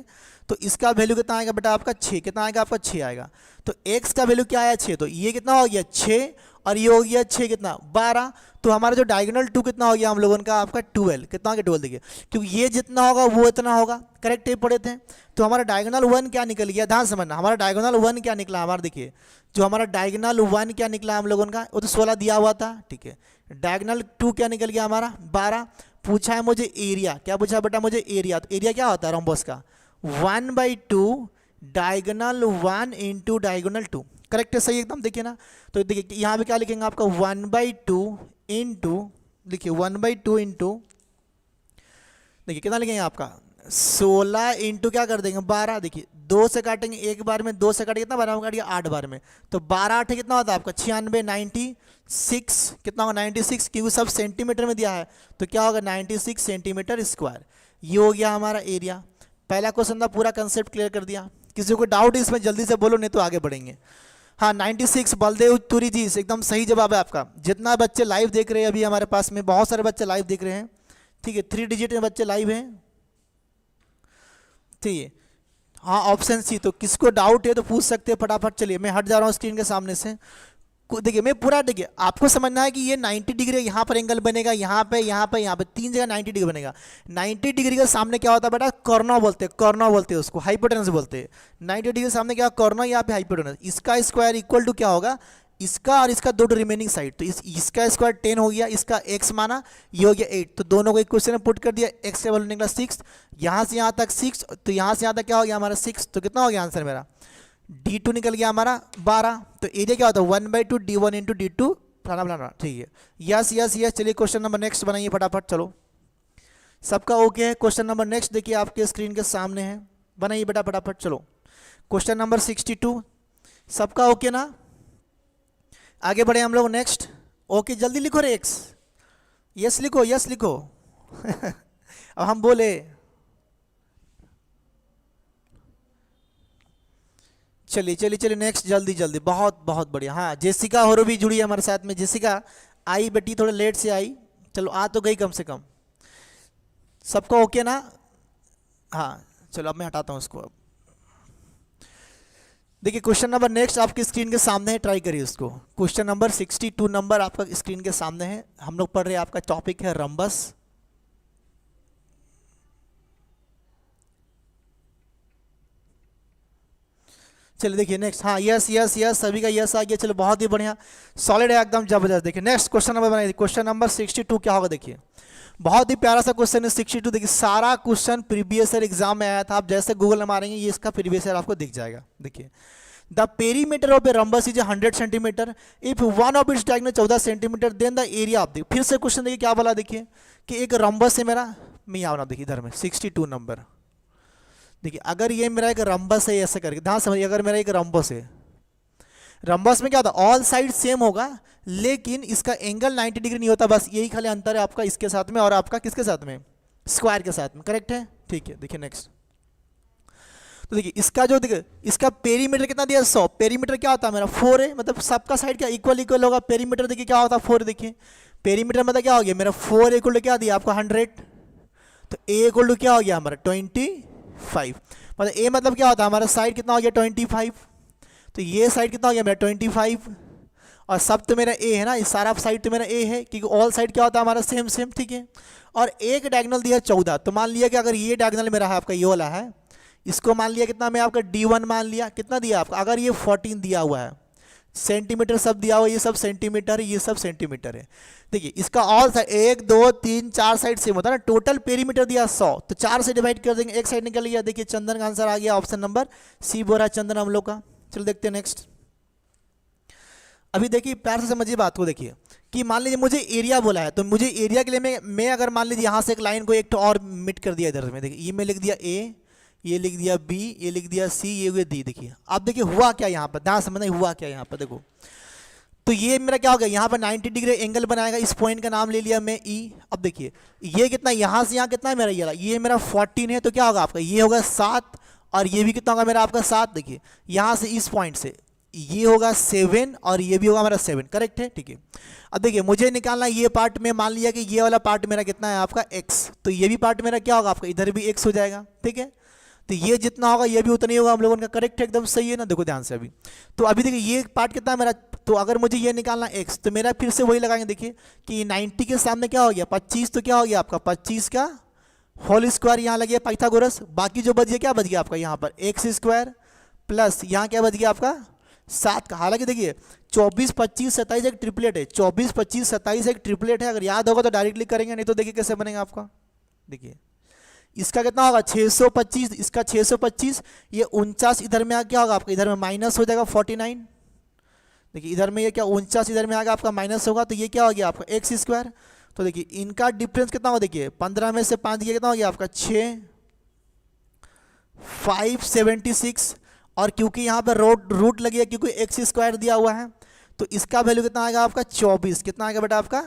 तो इसका वैल्यू कितना आएगा बेटा आपका 6, कितना आएगा आपका 6 आएगा। तो x का वैल्यू क्या आया 6, तो ये कितना हो गया 6, और ये हो गया 6 कितना 12, तो हमारा जो डायगोनल 2 कितना हो गया हम लोगों का आपका 12, कितना हो गया 12। देखिए क्योंकि ये जितना होगा वो इतना होगा। करेक्ट है? पढ़े थे। तो हमारा डायगोनल 1 क्या निकल गया, ध्यान समझना, हमारा डायगोनल 1 क्या निकला हमारा, देखिए जो हमारा डायगोनल 1 क्या निकला हम लोगों का, वो तो 16 दिया हुआ था। ठीक है? डायगोनल 2 क्या निकल गया हमारा 12। पूछा है मुझे एरिया, क्या पूछा बेटा मुझे एरिया, तो एरिया क्या होता है रोम्बस का 1/2 डायगोनल 1 इंटू डायगोनल 2। करेक्ट है? सही एकदम। देखिए ना, तो देखिए यहाँ पे क्या लिखेंगे आपका 1/2 इंटू, देखिए 1/2 इंटू, देखिए कितना लिखेंगे आपका 16 इंटू क्या कर देंगे 12। देखिए 2 से काटेंगे एक बार में, 2 से काटेंगे कितना बार में काटिए 8 बार में, तो 12 8 कितना होता है आपका 96, 96 कितना होगा 96, क्योंकि सब सेंटीमीटर में दिया है, तो क्या होगा 96 सेंटीमीटर स्क्वायर। ये हो गया हमारा एरिया। पहला क्वेश्चन था, पूरा कंसेप्ट क्लियर कर दिया। किसी को डाउट इसमें जल्दी से बोलो, नहीं तो आगे बढ़ेंगे। हाँ 96 बलदेव तुरी जी एकदम सही जवाब है आपका। जितना बच्चे लाइव देख रहे हैं अभी हमारे पास में बहुत सारे बच्चे लाइव देख रहे हैं। ठीक है? 3 डिजिट में बच्चे लाइव हैं। ठीक है? हाँ ऑप्शन सी। तो किसको डाउट है तो पूछ सकते हैं फटाफट। चलिए मैं हट जा रहा हूँ स्क्रीन के सामने से। देखिए मैं पूरा, देखिए आपको समझना है कि ये 90 डिग्री यहाँ पर एंगल बनेगा, यहाँ पे 3 जगह 90 डिग्री बनेगा। 90 डिग्री के सामने क्या होता है बेटा कॉर्नर बोलते हैं, कॉर्नर बोलते हैं उसको, हाइपोटेनस बोलते हैं। 90 डिग्री के सामने क्या कॉर्नर, यहाँ पे हाइपोटेनस। इसका स्क्वायर इक्वल टू क्या होगा इसका और इसका दो रिमेनिंग साइड, तो इसका स्क्वायर 10 हो गया, इसका x माना, ये हो गया 8, तो दोनों को इक्वेशन में पुट कर दिया। x का वैल्यू निकला 6, यहाँ से यहाँ तक 6, तो यहाँ से यहाँ तक क्या हो गया हमारा 6, तो कितना हो गया आंसर मेरा D2 निकल गया हमारा 12, तो एरिया क्या होता है 1/2 D1 इंटू D2 फलाना फलाना, ठीक है। यस यस यस, चलिए क्वेश्चन नंबर नेक्स्ट बनाइए फटाफट, चलो सबका ओके है। क्वेश्चन नंबर नेक्स्ट देखिए आपके स्क्रीन के सामने है, बनाइए बेटा फटाफट, चलो क्वेश्चन नंबर 62, सबका ओके ना? आगे बढ़े हम लोग नेक्स्ट। ओके जल्दी लिखो रे एक्स, यस लिखो, यस लिखो अब हम बोले चलिए चलिए चलिए नेक्स्ट, जल्दी जल्दी, बहुत बहुत बढ़िया। हाँ जेसिका होरो भी जुड़ी है हमारे साथ में। जेसिका आई बेटी, थोड़ा लेट से आई, चलो आ तो गई कम से कम। सबका ओके ना? हाँ चलो अब मैं हटाता हूँ उसको। अब देखिए क्वेश्चन नंबर नेक्स्ट आपकी स्क्रीन के सामने है, ट्राई करिए उसको। क्वेश्चन नंबर 62 नंबर आपका स्क्रीन के सामने है। हम लोग पढ़ रहे हैं, आपका टॉपिक है रंबस। चलिए देखिए नेक्स्ट, हाँ यस यस यस, सभी का यस आ गया, चलो बहुत ही बढ़िया, सॉलिड है एकदम जबरदस्त। देखिए नेक्स्ट क्वेश्चन नंबर बनाइए। क्वेश्चन नंबर 62 क्या होगा देखिए, बहुत ही प्यारा सा क्वेश्चन है 62। देखिए सारा क्वेश्चन प्रीवियस ईयर एग्जाम में आया था, आप जैसे गूगल में मारेंगे ये इसका प्रीवियस ईयर आपको दिख जाएगा। देखिए the perimeter of a rhombus is 100 centimetre, if one of its diagonal 14 centimetre, then the area of. फिर से क्वेश्चन देखिए क्या बोला, देखिए कि एक रंबस है मेरा, मैं यहाँ बना, देखिए इधर में 62 नंबर। देखिए अगर ये मेरा एक रंबस है, ऐसे करके ध्यान समझिए, अगर मेरा एक रंबस है, रंबस में क्या होता है ऑल साइड सेम होगा, लेकिन इसका एंगल 90 डिग्री नहीं होता, बस यही खाली अंतर है आपका इसके साथ में और आपका किसके साथ में, स्क्वायर के साथ में, करेक्ट है, ठीक है। देखिए नेक्स्ट, तो देखिए इसका जो, देखिए इसका पेरीमीटर कितना दिया 100, पेरीमीटर क्या होता है मेरा 4 है, मतलब सबका साइड क्या इक्वल इक्वल होगा, पेरीमीटर देखिए क्या होता है 4। देखिए पेरीमीटर मतलब क्या हो गया मेरा 4 इक्वल क्या दिया आपको 100, तो ए इक्वल टू क्या हो गया हमारा 25, मतलब ए मतलब क्या होता है हमारा साइड कितना हो गया 25, तो ये साइड कितना हो गया मेरा 25, और सब तो मेरा ए है ना, इस सारा साइड तो मेरा ए है, क्योंकि ऑल साइड क्या होता है हमारा सेम सेम, ठीक है। और एक डायगोनल दिया 14, तो मान लिया कि अगर ये डायगोनल मेरा है आपका ये वाला है, इसको मान लिया कितना, मैं आपका D1 मान लिया, कितना दिया आपका, अगर ये 14 दिया हुआ है, सेंटीमीटर सब दिया हुआ है, ये सब सेंटीमीटर है, ये सब सेंटीमीटर है। देखिए इसका ऑल साइड 1 2 3 4 साइड सेम होता है ना, टोटल पेरीमीटर दिया 100, तो 4 से डिवाइड कर देंगे, एक साइड निकल गया। देखिए चंदन का आंसर आ गया, ऑप्शन नंबर सी बोल रहा है चंदन हम लोग का। चलो देखते हैं नेक्स्ट। अभी देखिए प्यार से समझिए बात को, देखिए कि मान लीजिए मुझे एरिया बोला है, तो मुझे एरिया के लिए मैं अगर मान लीजिए यहाँ से एक लाइन को एक तो और मिट कर दिया इधर में, देखिए ये मैं लिख दिया ए, ये लिख दिया बी, ये लिख दिया सी, ये हुए डी। देखिए अब देखिए हुआ क्या यहाँ पर, ध्यान समझना हुआ क्या यहाँ पर, देखो तो ये मेरा क्या हो गया यहाँ पर 90 डिग्री एंगल बनाएगा, इस पॉइंट का नाम ले लिया मैं ई। अब देखिए ये कितना, यहाँ से यहाँ कितना है मेरा, ये मेरा 14 है, तो क्या होगा आपका ये होगा 7, और ये भी कितना होगा मेरा आपका 7। देखिए यहाँ से इस पॉइंट से ये होगा 7, और ये भी होगा मेरा 7, करेक्ट है, ठीक है। अब देखिए मुझे निकालना ये पार्ट, में मान लिया कि ये वाला पार्ट मेरा कितना है आपका x, तो ये भी पार्ट मेरा क्या होगा आपका इधर भी x हो जाएगा, ठीक है। तो ये जितना होगा ये भी उतना ही होगा हम लोगों का, करेक्ट है, एकदम सही है ना। देखो ध्यान से अभी, तो अभी देखिए ये पार्ट कितना है मेरा, तो अगर मुझे ये निकालना x, तो मेरा फिर से वही लगाएंगे, देखिए कि 90 के सामने क्या हो गया 25, तो क्या हो गया आपका 25 का होल स्क्वायर, यहाँ लगे पाइथागोरस, बाकी जो बच गया क्या बच गया आपका यहाँ पर एक्स स्क्वायर, प्लस यहाँ क्या बच गया आपका 7 का। हालांकि देखिए 24 25 27 एक ट्रिपलेट है, 24 25 27 एक ट्रिपलेट है, अगर याद होगा तो डायरेक्टली करेंगे, नहीं तो देखिए कैसे बनेगा आपका। देखिए इसका कितना होगा 625, इसका 625, ये 49 इधर में आ क्या होगा आपका, इधर में माइनस हो जाएगा 49। देखिए इधर में ये क्या 49 इधर में आएगा आपका माइनस होगा, तो ये क्या हो गया आपका एक्स स्क्वायर। तो देखिए इनका डिफरेंस कितना होगा, देखिए 15 में से 5 दिया कितना हो गया आपका 6, 576, और क्योंकि यहाँ पर रूट लगी है, क्योंकि एक्स स्क्वायर दिया हुआ है, तो इसका वैल्यू कितना आएगा आपका 24, कितना आएगा बेटा आपका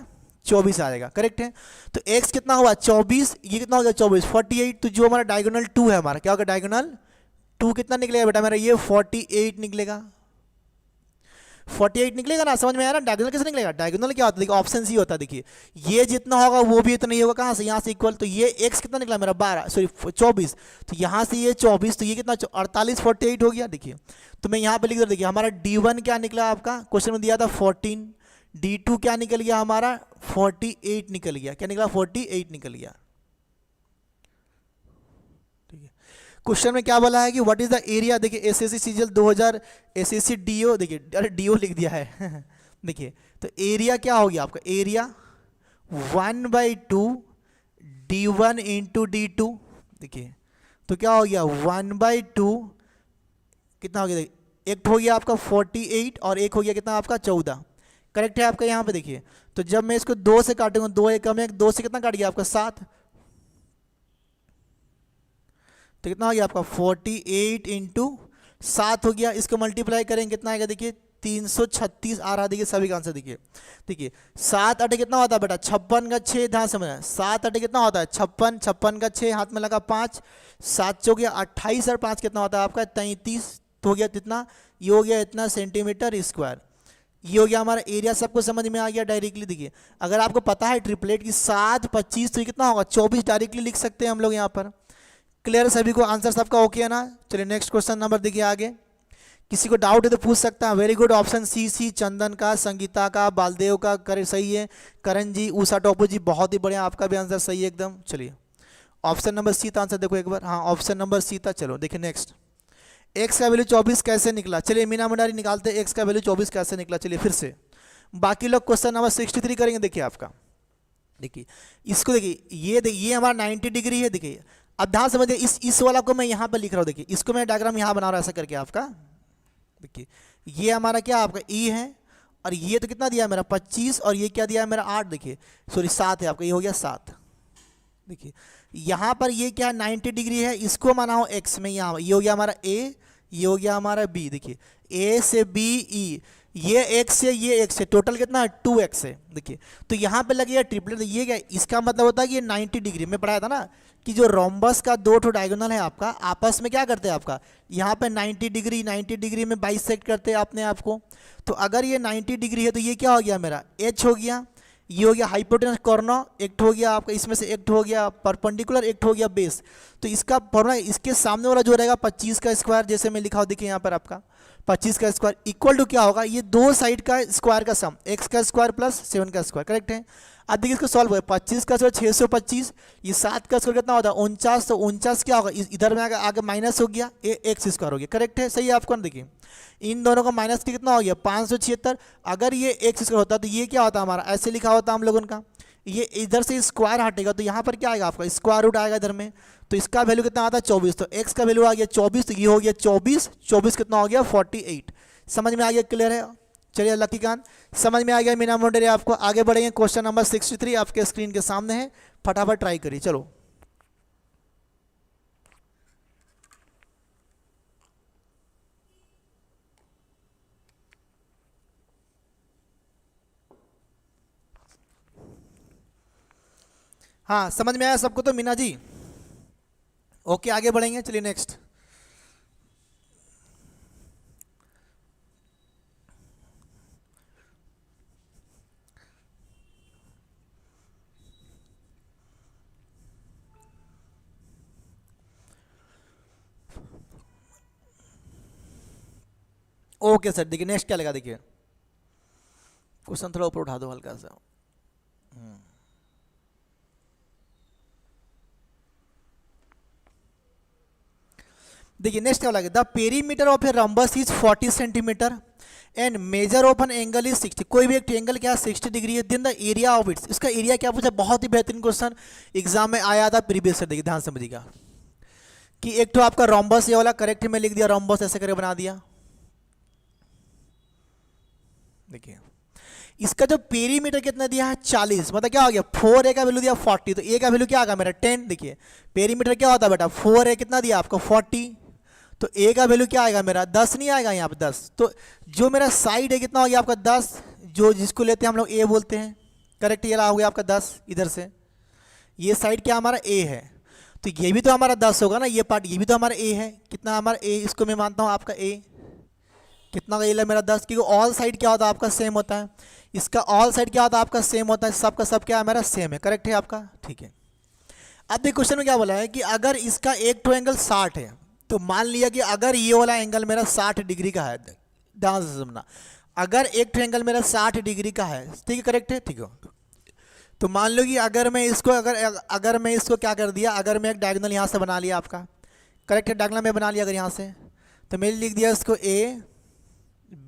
24 आएगा, करेक्ट है। तो x कितना हुआ 24, ये कितना हो गया 24 48, तो जो हमारा डायगोनल 2 है हमारा क्या होगा डायगोनल 2 कितना निकलेगा बेटा मेरा, ये 48 निकलेगा, 48 निकलेगा ना, समझ में आया ना। डायगोनल कैसे निकलेगा, डायगोनल क्या होता है, देखिए ऑप्शन सी होता है, देखिए ये जितना होगा वो भी इतना ही होगा, कहाँ से यहाँ से इक्वल, तो ये x कितना निकला मेरा 12 सॉरी 24, तो यहाँ से ये 24, तो ये कितना 48 48 हो गया। देखिए तो मैं यहाँ पे लिख दे, देखिए हमारा D1 क्या निकला आपका, क्वेश्चन में दिया था 14, D2 क्या निकल गया हमारा 48 निकल गया, क्या निकला 48 निकल गया, ठीक है। क्वेश्चन में क्या बोला है कि व्हाट इज द एरिया, देखिए एसएससी सीजीएल 2000 एसएससी डीओ, देखिए अरे डीओ लिख दिया है देखिए तो एरिया क्या हो गया आपका, एरिया 1/2 D1 इंटू D2, देखिए तो क्या हो गया 1/2 कितना हो गया एक हो गया आपका 48 और एक हो गया कितना आपका 14, करेक्ट है आपका। यहाँ पे देखिए, तो जब मैं इसको 2 से काटूंगा, 2 एकम एक, 2 से कितना काट गया आपका 7, तो कितना हो गया आपका 48 इंटू 7 हो गया। इसको मल्टीप्लाई करेंगे कितना आएगा देखिए 336 आ रहा, देखिए सभी का आंसर देखिए। देखिए 7 8 कितना होता है बेटा 56 का 6, ध्यान समझना 7 8 कितना होता है 56, 56 का 6 हाथ में लगा 5, 7 हो गया 28 और 5 कितना होता है आपका 33, तो हो गया कितना, ये हो गया इतना सेंटीमीटर स्क्वायर। ये हो गया हमारा एरिया, सबको समझ में आ गया डायरेक्टली। देखिए अगर आपको पता है ट्रिपलेट की 7 25 तो ये कितना होगा 24 डायरेक्टली लिख सकते हैं हम लोग यहाँ पर। क्लियर सभी को, आंसर सबका ओके है ना। चलिए नेक्स्ट क्वेश्चन नंबर देखिए आगे, किसी को डाउट है तो पूछ सकता है। वेरी गुड, ऑप्शन सी चंदन का, संगीता का, बालदेव का करे सही है, करण जी, उषा टोपू जी बहुत ही बढ़िया, आपका भी आंसर सही है एकदम। चलिए ऑप्शन नंबर सी था आंसर देखो एक बार, हाँ ऑप्शन नंबर सी था। चलो देखिए नेक्स्ट, एक्स का वैल्यू 24 कैसे निकला, चलिए मीना मंडारी निकालते हैं एक्स का वैल्यू 24 कैसे निकला। चलिए फिर से बाकी लोग क्वेश्चन नंबर 63 करेंगे। देखिए आपका, देखिए इसको देखिए, ये हमारा 90 डिग्री है। देखिए अब ध्यान समझिए, इस वाला को मैं यहाँ पर लिख रहा हूँ, देखिए इसको मैं डायग्राम यहाँ बना रहा हूँ ऐसा करके आपका। देखिए ये हमारा क्या आपका ई है, और ये तो कितना दिया है मेरा 25, और ये क्या दिया है मेरा 8, देखिए सॉरी 7 है आपका, ये हो गया 7। देखिए यहाँ पर ये क्या 90 डिग्री है, इसको माना हो एक्स में, यहाँ ये हो गया हमारा ए, ये हो गया हमारा बी। देखिए ए से बी ई, ये एक्स है ये एक्स है, टोटल कितना है 2x है। देखिए तो यहाँ पे लगेगा ट्रिपलेट, ये क्या इसका मतलब होता है कि ये 90 डिग्री में पढ़ाया था ना कि जो रोम्बस का 2 ठो डायगोनल है आपका आपस में क्या करते हैं आपका, यहाँ पे 90 डिग्री में बाइसेक्ट करते हैं अपने आप को। तो अगर ये 90 डिग्री है तो ये क्या हो गया मेरा एच हो गया, ये हो गया हाइपोटेनस कॉर्नर, एक हो गया आपका, इसमें से एक हो गया परपेंडिकुलर, एक हो गया बेस। तो इसका फॉर्मूला, इसके सामने वाला जो रहेगा 25 का स्क्वायर, जैसे मैं लिखा हूँ देखिए यहाँ पर आपका 25 का स्क्वायर इक्वल टू क्या होगा, ये दो साइड का स्क्वायर का सम, एक्स का स्क्वायर प्लस 7 का स्क्वायर, करेक्ट है। अब देखिए इसको सॉल्व करें, 25 का स्क्वायर 625, ये 7 का स्क्वायर कितना होता है 49, तो 49 क्या होगा इधर में आगे माइनस हो गया, एक्स स्क्वायर हो गया, करेक्ट है, सही है आपको। देखिए इन दोनों का माइनस कितना हो गया 576, अगर ये एक्स स्क्वायर होता तो ये क्या होता हमारा, ऐसे लिखा होता हम लोगों का, ये इधर से स्क्वायर हटेगा तो यहाँ पर क्या आएगा आपका स्क्वायर रूट आएगा इधर में, तो इसका वैल्यू कितना आता है 24, तो x का वैल्यू आ गया 24, तो ये हो गया 24, 24 कितना हो गया 48। समझ में आ गया, क्लियर है। चलिए लकी कान समझ में आ गया, मीना मोडेरे आपको। आगे बढ़ेंगे, क्वेश्चन नंबर 63 आपके स्क्रीन के सामने है, फटाफट ट्राई करिए। चलो हाँ समझ में आया सबको तो मीना जी, ओके आगे बढ़ेंगे। चलिए नेक्स्ट, ओके सर। देखिए नेक्स्ट क्या लगा, देखिए क्वेश्चन थोड़ा ऊपर उठा दो हल्का सा। देखिए नेक्स्ट क्या लगे, the perimeter of a rhombus is 40 centimetre and measure of an angle is 60। कोई भी एक ट्रायंगल क्या 60 डिग्री है, then the area of its, इसका एरिया क्या पूछा, बहुत ही बेहतरीन क्वेश्चन एग्जाम में आया था प्रीवियस से। देखिए ध्यान समझिएगा कि एक तो आपका रोम्बस ये वाला करेक्ट में लिख दिया, रोम्बस ऐसे करके बना दिया। देखिए इसका जो पेरीमीटर कितना दिया है 40, मतलब क्या हो गया 4a का वैल्यू दिया 40, तो a का वैल्यू क्या आ गया मेरा 10। देखिए पेरीमीटर क्या होता है बेटा 4a कितना दिया आपको 40, तो a का वैल्यू क्या आएगा मेरा 10 नहीं आएगा यहाँ पे 10, तो जो मेरा साइड है कितना हो गया आपका 10, जो जिसको लेते हैं हम लोग a बोलते हैं, करेक्ट। ये हो गया आपका 10, इधर से ये साइड क्या हमारा a है, तो ये भी तो हमारा 10 होगा ना, ये पार्ट ये भी तो हमारा a है, कितना हमारा a, इसको मैं मानता हूँ आपका a, कितना का ये मेरा 10, क्योंकि ऑल साइड क्या होता है आपका सेम होता है, इसका ऑल साइड क्या होता है आपका सेम होता है, सबका सब क्या है मेरा सेम है, करेक्ट है आपका, ठीक है। अब देखिए क्वेश्चन में क्या बोला है कि अगर इसका एक तो एंगल 60 है, तो मान लिया कि अगर ये वाला एंगल मेरा 60 डिग्री का है, ध्यान से समझना, अगर एक तो एंगल मेरा 60 डिग्री का है, ठीक है करेक्ट है, ठीक है। तो मान लो कि अगर मैं इसको अगर मैं इसको क्या कर दिया, अगर मैं एक डायगोनल यहाँ से बना लिया आपका, करेक्ट है, डायगोनल में बना लिया अगर यहाँ से, तो मैंने लिख दिया इसको a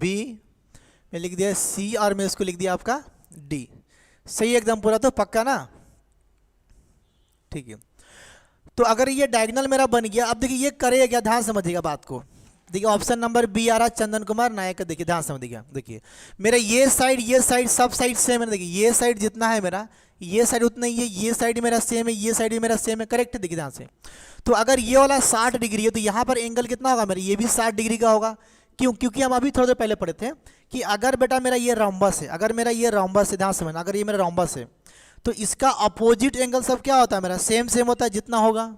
b, मैं लिख दिया c, और मैं इसको लिख दिया आपका d, सही एकदम पूरा तो पक्का ना, ठीक है। तो अगर ये डायगोनल मेरा बन गया, अब देखिए ये करेगा क्या, ध्यान समझिएगा बात को, देखिए ऑप्शन नंबर बी आ रहा चंदन कुमार नायक का। देखिए ध्यान से देखिए, देखिए मेरा ये साइड सब साइड सेम है। देखिए ये साइड जितना है मेरा, ये साइड उतना ही है, ये साइड मेरा सेम है, ये साइड भी मेरा सेम है, करेक्ट है। देखिए ध्यान से, तो अगर ये वाला 60 डिग्री है तो यहाँ पर एंगल कितना होगा मेरा, ये भी 60 डिग्री का होगा। क्यों? क्योंकि हम अभी थोड़ी देर पहले पढ़े थे कि अगर बेटा मेरा ये रोम्बस है, अगर मेरा ये रोम्बस है, ध्यान से समझना, अगर ये मेरा रोम्बस है तो इसका अपोजिट एंगल सब क्या होता है मेरा, सेम सेम होता है जितना होगा।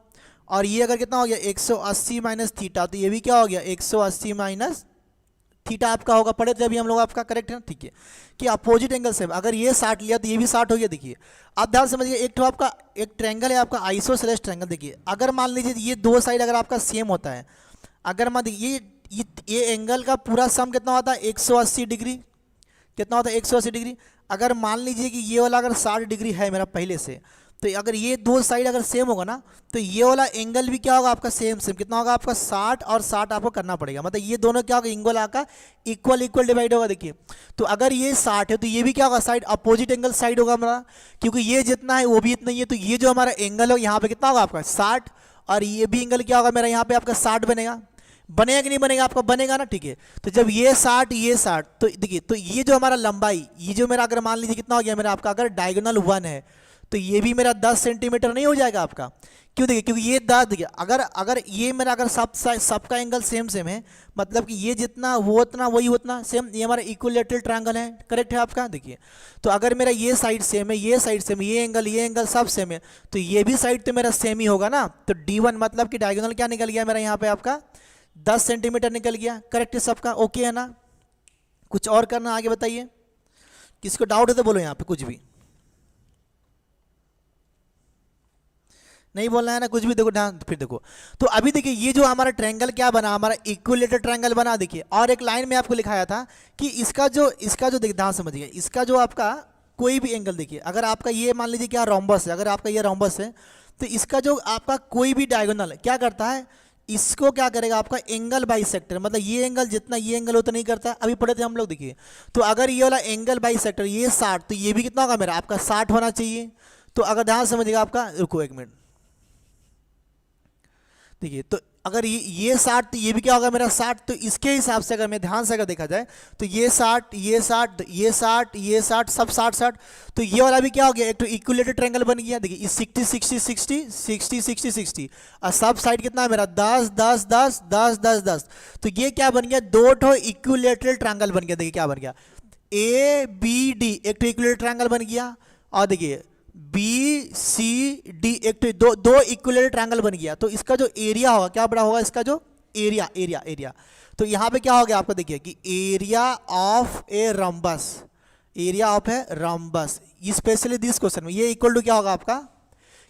और ये अगर कितना हो गया 180 माइनस थीटा, तो ये भी क्या हो गया 180 माइनस थीटा आपका होगा। पढ़े थे अभी हम लोग, आपका करेक्ट है ना, ठीक है, कि अपोजिट एंगल सेम। अगर ये 60 लिया तो ये भी 60 हो गया। देखिए आप ध्यान समझिए, एक तो आपका एक ट्रायंगल है आपका आइसोसेलेस ट्रायंगल। देखिए अगर मान लीजिए ये दो साइड अगर आपका सेम होता है, अगर मान लीजिए ये एंगल का पूरा सम कितना होता है 180 डिग्री, कितना होता है 180 डिग्री। अगर मान लीजिए कि ये वाला अगर 60 डिग्री है मेरा पहले से, तो अगर ये दो साइड अगर सेम होगा ना, तो ये वाला एंगल भी क्या होगा आपका सेम सेम, कितना होगा आपका 60 और 60 आपको करना पड़ेगा। मतलब ये दोनों क्या होगा, एंगल आपका इक्वल इक्वल डिवाइड होगा। देखिए तो अगर ये 60 है तो ये भी क्या होगा साइड अपोजिट एंगल साइड होगा हमारा, क्योंकि ये जितना है वो भी इतना ही है। तो ये जो हमारा एंगल है यहाँ पे कितना होगा आपका 60, और ये भी एंगल क्या होगा मेरा यहाँ पे आपका 60 बनेगा। बनेगा कि नहीं बनेगा, आपका बनेगा ना, ठीक है। तो जब ये 60 ये 60, तो देखिए तो ये जो हमारा लंबाई, ये जो मेरा अगर मान लीजिए कितना हो गया मेरा आपका, अगर डायगोनल 1 है तो ये भी मेरा 10 सेंटीमीटर नहीं हो जाएगा आपका। क्यों? देखिए क्योंकि ये 10, देखिए अगर ये मेरा अगर सबका एंगल सेम सेम है, मतलब कि ये जितना वो उतना वही उतना सेम, ये हमारा इक्विलेटरल ट्रायंगल है, करेक्ट है आपका। देखिए तो अगर मेरा ये साइड सेम है, ये साइड सेम, ये एंगल सब सेम है, तो ये भी साइड तो मेरा सेम ही होगा ना। तो D1 मतलब कि डायगोनल क्या निकल गया मेरा यहाँ पे आपका 10 सेंटीमीटर निकल गया, करेक्ट है सबका, ओके है ना। कुछ और करना आगे बताइए, किसको डाउट है तो बोलो यहाँ पे, कुछ भी नहीं बोलना है ना कुछ भी। देखो ध्यान, फिर देखो तो अभी देखिए ये जो हमारा ट्रायंगल क्या बना, हमारा इक्विलेटरल ट्रायंगल बना। देखिए और एक लाइन में आपको लिखाया था कि इसका जो देखिए ध्यान समझिए, इसका जो आपका कोई भी एंगल, देखिए अगर आपका ये मान लीजिए क्या रोम्बस है, अगर आपका ये रोम्बस है तो इसका जो आपका कोई भी डायगोनल क्या करता है, इसको क्या करेगा आपका एंगल बाइसेक्टर, मतलब ये एंगल जितना ये एंगल उतना नहीं करता है। अभी पढ़े थे हम लोग, देखिए तो अगर ये वाला एंगल बाइसेक्टर ये 60, तो ये भी कितना होगा मेरा आपका 60 होना चाहिए। तो अगर ध्यान समझिएगा आपका, रुको एक मिनट, देखिए तो अगर ये 60 तो ये भी क्या होगा मेरा 60। तो इसके हिसाब से अगर मैं ध्यान से अगर देखा जाए तो ये 60 ये 60 ये 60 ये 60 सब 60 तो ये वाला भी क्या हो गया, एक तो इक्विलेटरल ट्रायंगल बन गया। देखिए इस 60 60 60 60 60 60 और सब साइड कितना है मेरा 10 10 10 10 10 10। तो ये क्या बन गया, दो ठो इक्विलेटरल ट्रायंगल बन गया। देखिए क्या बन गया, ABD एक तो इक्विलेटरल ट्रायंगल बन गया, और देखिए BCD एक तो दो इक्विलेटरल ट्रायंगल बन गया। तो इसका जो एरिया होगा क्या बड़ा होगा, इसका जो एरिया तो यहाँ पे क्या हो गया आपको, देखिए कि area of A rhombus, area of A rhombus, specially this question में ये इक्वल टू क्या होगा आपका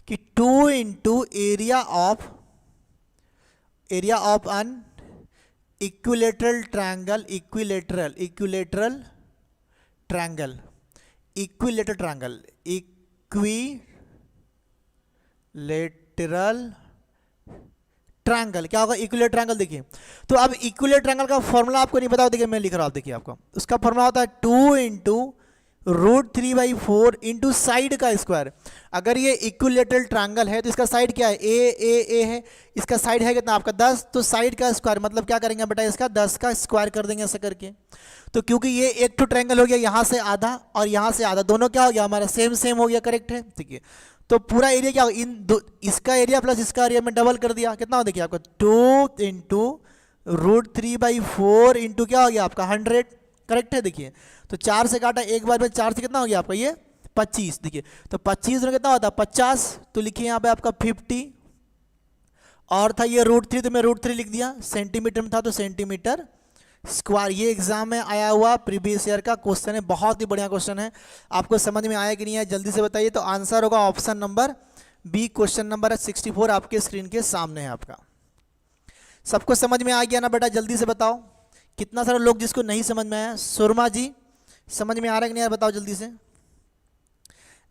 कि 2 into area of an equilateral triangle, equilateral triangle क्या होगा, इक्विलेटरल ट्रायंगल। देखिए तो अब इक्विलेटरल ट्रायंगल का फॉर्मूला आपको नहीं पता, देखिए मैं लिख रहा हूं, देखिए आपको उसका फॉर्मूला होता है 2 इंटू √3/4 इंटू साइड का स्क्वायर। अगर ये इक्विलेटरल ट्रायंगल है तो इसका साइड क्या है, ए है, इसका साइड है कितना आपका 10, तो साइड का स्क्वायर मतलब क्या करेंगे बेटा, इसका 10 का स्क्वायर कर देंगे ऐसा करके। तो क्योंकि ये एक तो ट्रायंगल हो गया, यहाँ से आधा और यहाँ से आधा, दोनों क्या हो गया हमारा सेम हो गया, करेक्ट है। ठीक है तो पूरा एरिया क्या होगा, इसका एरिया प्लस इसका एरिया में डबल कर दिया, कितना हो देखिए आपका 2 इंटू √3/4 इंटू क्या हो गया आपका 100, करेक्ट है। देखिए तो 4 से काटा एक बार में, 4 से कितना हो गया आपका ये 25। देखिए तो 25 में कितना होता है 50, तो लिखिए यहाँ पे आपका 50, और था ये √3 तो मैं √3 लिख दिया, सेंटीमीटर में था तो सेंटीमीटर स्क्वायर। ये एग्जाम में आया हुआ प्रीवियस ईयर का क्वेश्चन है, बहुत ही बढ़िया क्वेश्चन है। आपको समझ में आया कि नहीं आया जल्दी से बताइए। तो आंसर होगा option number B, question number 64 आपके स्क्रीन के सामने है आपका। सबको समझ में आ गया ना बेटा, जल्दी से बताओ। कितना सारे लोग जिसको नहीं समझ में आया, सुरमा जी समझ में आ रहा है कि नहीं, बताओ जल्दी से।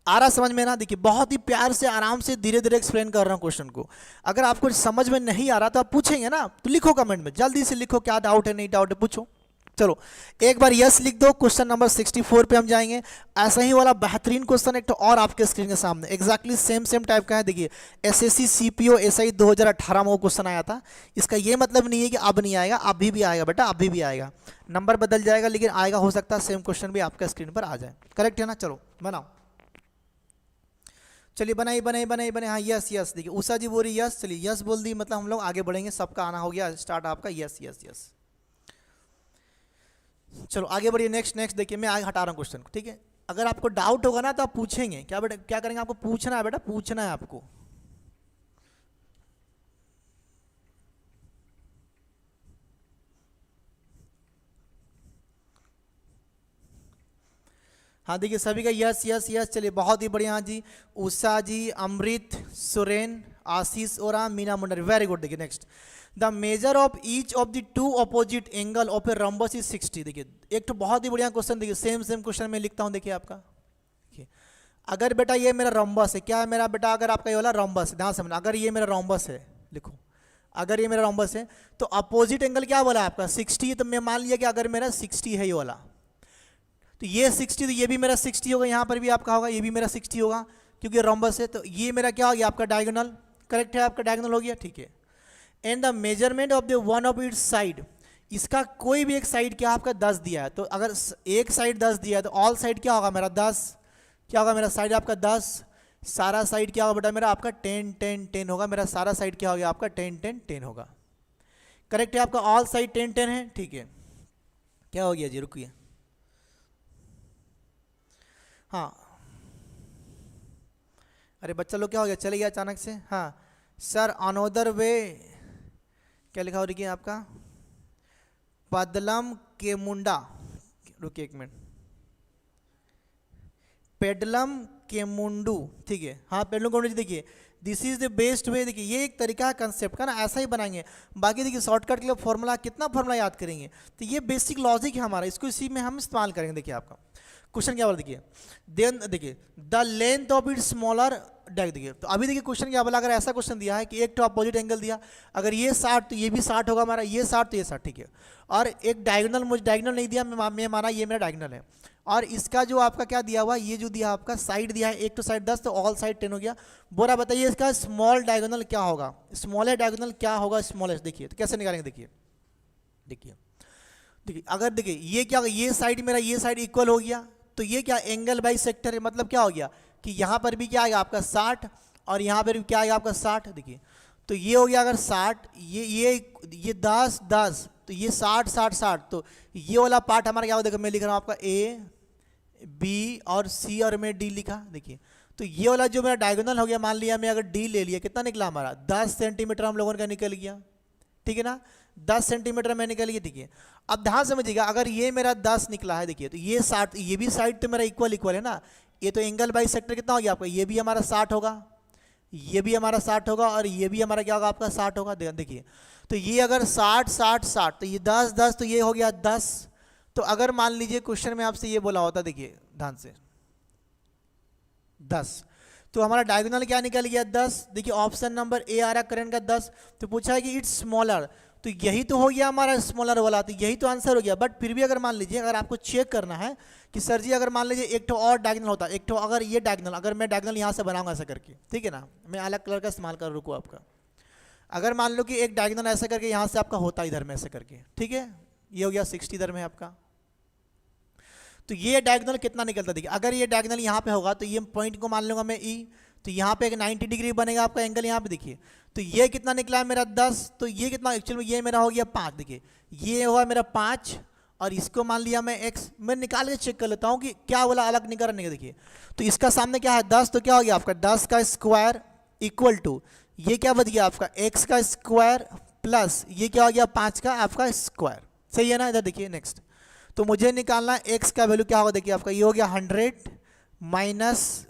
आ रहा समझ में ना, देखिए बहुत ही प्यार से आराम से धीरे धीरे एक्सप्लेन कर रहा हूँ क्वेश्चन को। अगर आपको समझ में नहीं आ रहा तो आप पूछेंगे ना, तो लिखो कमेंट में, जल्दी से लिखो क्या डाउट है, नहीं डाउट है पूछो, चलो एक बार यस लिख दो, क्वेश्चन नंबर 64 पे हम जाएंगे। ऐसा ही वाला बेहतरीन क्वेश्चन एक तो और आपके स्क्रीन के सामने एग्जैक्टली सेम टाइप का है। देखिए एसएससी सीपीओ एसआई 2018 में वो क्वेश्चन आया था। इसका ये मतलब नहीं है कि अब नहीं आएगा, अभी भी आएगा बेटा, अभी भी आएगा। नंबर बदल जाएगा लेकिन आएगा, हो सकता है सेम क्वेश्चन भी आपका स्क्रीन पर आ जाए। करेक्ट है ना? चलो बनाओ, चलिए बनाइए बनाइए बनाइए बनाइए। हाँ यस यस, देखिए उषा जी बोल रही यस, चलिए यस बोल दी, मतलब हम लोग आगे बढ़ेंगे। सबका आना हो गया स्टार्ट आपका, यस यस यस। चलो आगे बढ़िए, नेक्स्ट नेक्स्ट। देखिए मैं आगे हटा रहा हूँ क्वेश्चन को, ठीक है। अगर आपको डाउट होगा ना तो आप पूछेंगे क्या बेटा, क्या करेंगे, आपको पूछना है बेटा, पूछना है आपको। हाँ देखिए सभी का यस यस यस, चलिए बहुत ही बढ़िया। हाँ जी, उषा जी, अमृत, सुरेन, आशीष और मीना मुंडरी, वेरी गुड। देखिए next, the measure of each of the to opposite angle of A rhombus is 60। देखिए एक तो बहुत ही बढ़िया क्वेश्चन, देखिए सेम क्वेश्चन में लिखता हूँ। देखिए आपका, देखिए अगर बेटा ये मेरा रम्बस है, क्या है मेरा बेटा, अगर आपका ये वाला रम्बस, ध्यान समझना, अगर ये मेरा रम्बस है, लिखो अगर ये मेरा रम्बस है तो अपोजिट एंगल क्या बोला आपका 60। तो मैं मान लिया कि अगर मेरा 60 है ये वाला, तो ये 60, तो ये भी मेरा 60 होगा, यहाँ पर भी आपका होगा, ये भी मेरा 60 होगा क्योंकि रोम्बस है। तो ये मेरा क्या हो गया आपका डायगोनल, करेक्ट है, आपका डायगोनल हो गया, ठीक है। And the measurement of the one of it's side, इसका कोई भी एक साइड क्या आपका 10 दिया है, तो अगर एक साइड 10 दिया है तो ऑल साइड क्या होगा मेरा 10, क्या होगा मेरा साइड आपका 10, सारा साइड क्या होगा बेटा मेरा आपका 10 10 10 होगा, मेरा सारा साइड क्या हो गया आपका 10 10 10 होगा, करेक्ट है। आपका ऑल साइड 10 10 है, ठीक है। क्या हो गया जी, रुकिए, हाँ अरे बच्चा लोग क्या हो गया, चले गया अचानक से। हाँ सर अनोदर वे, क्या लिखा हो रही है आपका, पदलम के मुंडा, रुकिए एक मिनट, पेडलम के मुंडू, ठीक है। हाँ पेडलम के मुंडू, देखिए this is the best way. देखिए ये एक तरीका है कंसेप्ट का ना, ऐसा ही बनाएंगे। बाकी देखिए शॉर्टकट के लिए फॉर्मूला, कितना फॉर्मूला याद करेंगे, तो ये बेसिक लॉजिक है हमारा, इसको इसी में हम इस्तेमाल करेंगे। देखिए आपका क्वेश्चन क्या बोला, देखिए देन देखिए the length of it smaller deck. देखिए तो अभी देखिए क्वेश्चन क्या बोला, अगर ऐसा क्वेश्चन दिया है कि एक तो अपोजिट एंगल दिया, अगर ये 60 तो ये भी 60 होगा हमारा, ये 60 तो ये 60, ठीक है। और एक डायगोनल, मुझे डायगोनल नहीं दिया, मैं माना ये मेरा डायगोनल है, और इसका जो आपका क्या दिया हुआ, ये जो दिया आपका साइड दिया है, एक तो साइड 10 तो ऑल साइड 10 हो गया। बोरा बताइए इसका स्मॉल डायगोनल क्या होगा, स्मॉल डायगोनल क्या होगा, स्मॉलेस्ट। देखिए तो कैसे निकालेंगे, देखिए देखिए देखिए अगर देखिए ये क्या होगा, ये साइड मेरा ये साइड इक्वल हो गया, तो ये क्या एंगल बाई सेक्टर है, मतलब क्या हो गया कि यहाँ पर भी क्या आएगा आपका 60 और यहाँ पर भी क्या आएगा आपका 60। देखिए तो ये हो गया अगर 60, ये 10 10, तो ये 60 60 60, तो ये वाला पार्ट हमारा क्या होगा, देखो मैं लिख रहा हूँ आपका ए बी और सी और मैं डी लिखा। देखिए तो ये वाला जो मेरा डायगोनल हो गया, मान लिया मैं अगर डी ले लिया, कितना निकला हमारा 10 सेंटीमीटर हम लोगों का निकल गया, ठीक है ना, 10 सेंटीमीटर में निकल गया। देखिए अब ध्यान समझिएगा, अगर ये मेरा 10 निकला है, देखिए तो ये 60, ये भी साइड तो मेरा इक्वल इक्वल है ना, ये तो एंगल बाई सेक्टर कितना हो गया आपका, ये भी हमारा 60 होगा, ये भी हमारा 60 होगा, और ये भी हमारा क्या होगा आपका 60 होगा। देखिए तो ये अगर 60 60 60, तो ये 10 10, तो ये हो गया 10। तो अगर मान लीजिए क्वेश्चन में आपसे ये बोला होता, देखिए ध्यान से 10, तो हमारा डायगोनल क्या निकल गया 10। देखिए ऑप्शन नंबर ए आ रहा करंट का 10, तो पूछा है कि इट्स स्मॉलर, तो यही तो हो गया हमारा स्मॉलर वाला, तो यही तो आंसर हो गया। बट फिर भी अगर मान लीजिए, अगर आपको चेक करना है कि सर जी अगर मान लीजिए एक तो और डायगोनल होता, एक तो अगर ये डायगोनल, अगर मैं डायगोनल यहाँ से बनाऊंगा ऐसा करके, ठीक है ना, मैं अलग कलर का इस्तेमाल कर, रुको आपका, अगर मान लो कि एक डायगोनल ऐसा करके यहाँ से आपका होता इधर में ऐसे करके, ठीक है, ये हो गया 60 इधर में आपका, तो ये डायगोनल कितना निकलता, देखिए अगर ये डायगोनल यहाँ पे होगा तो ये पॉइंट को मान लूंगा मैं ई, तो यहाँ पे एक 90 डिग्री बनेगा आपका एंगल यहाँ पे। देखिए तो ये कितना निकला है मेरा 10, तो ये कितना एक्चुअल में ये मेरा हो गया 5। देखिए ये हुआ मेरा 5 और इसको मान लिया मैं x, मैं निकाल के चेक कर लेता हूँ कि क्या बोला अलग निकलने का। देखिए तो इसका सामने क्या है 10, तो क्या हो गया आपका 10 का स्क्वायर इक्वल टू ये क्या बच गया आपका x का स्क्वायर प्लस ये क्या हो गया 5 का आपका स्क्वायर, सही है ना। इधर देखिए नेक्स्ट, तो मुझे निकालना है x का वैल्यू क्या होगा, देखिए आपका ये हो गया 100 माइनस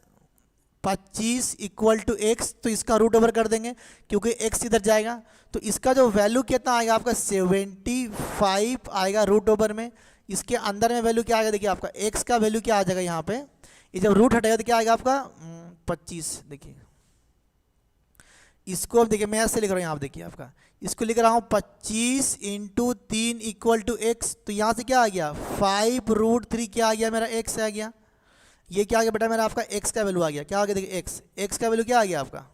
25 इक्वल टू x, तो इसका रूट ओवर कर देंगे क्योंकि x इधर जाएगा, तो इसका जो वैल्यू कितना आएगा आपका 75 आएगा रूट ओवर में। इसके अंदर में वैल्यू क्या आएगा, देखिए आपका x का वैल्यू क्या आ जाएगा यहाँ पे, ये जब रूट हटेगा तो क्या आएगा आपका 25। देखिए इसको अब देखिए मैं ऐसे लिख रहा हूँ, यहाँ पे देखिए आपका इसको लिख रहा हूँ 25 इंटू 3 इक्वल टू एक्स। तो यहाँ से क्या आ गया 5√3 क्या आ गया मेरा एक्स आ गया। ये क्या आ गया बेटा मेरा आपका एक्स का वैल्यू आ गया, क्या आ गया देखिए एक्स का वैल्यू क्या आ गया आपका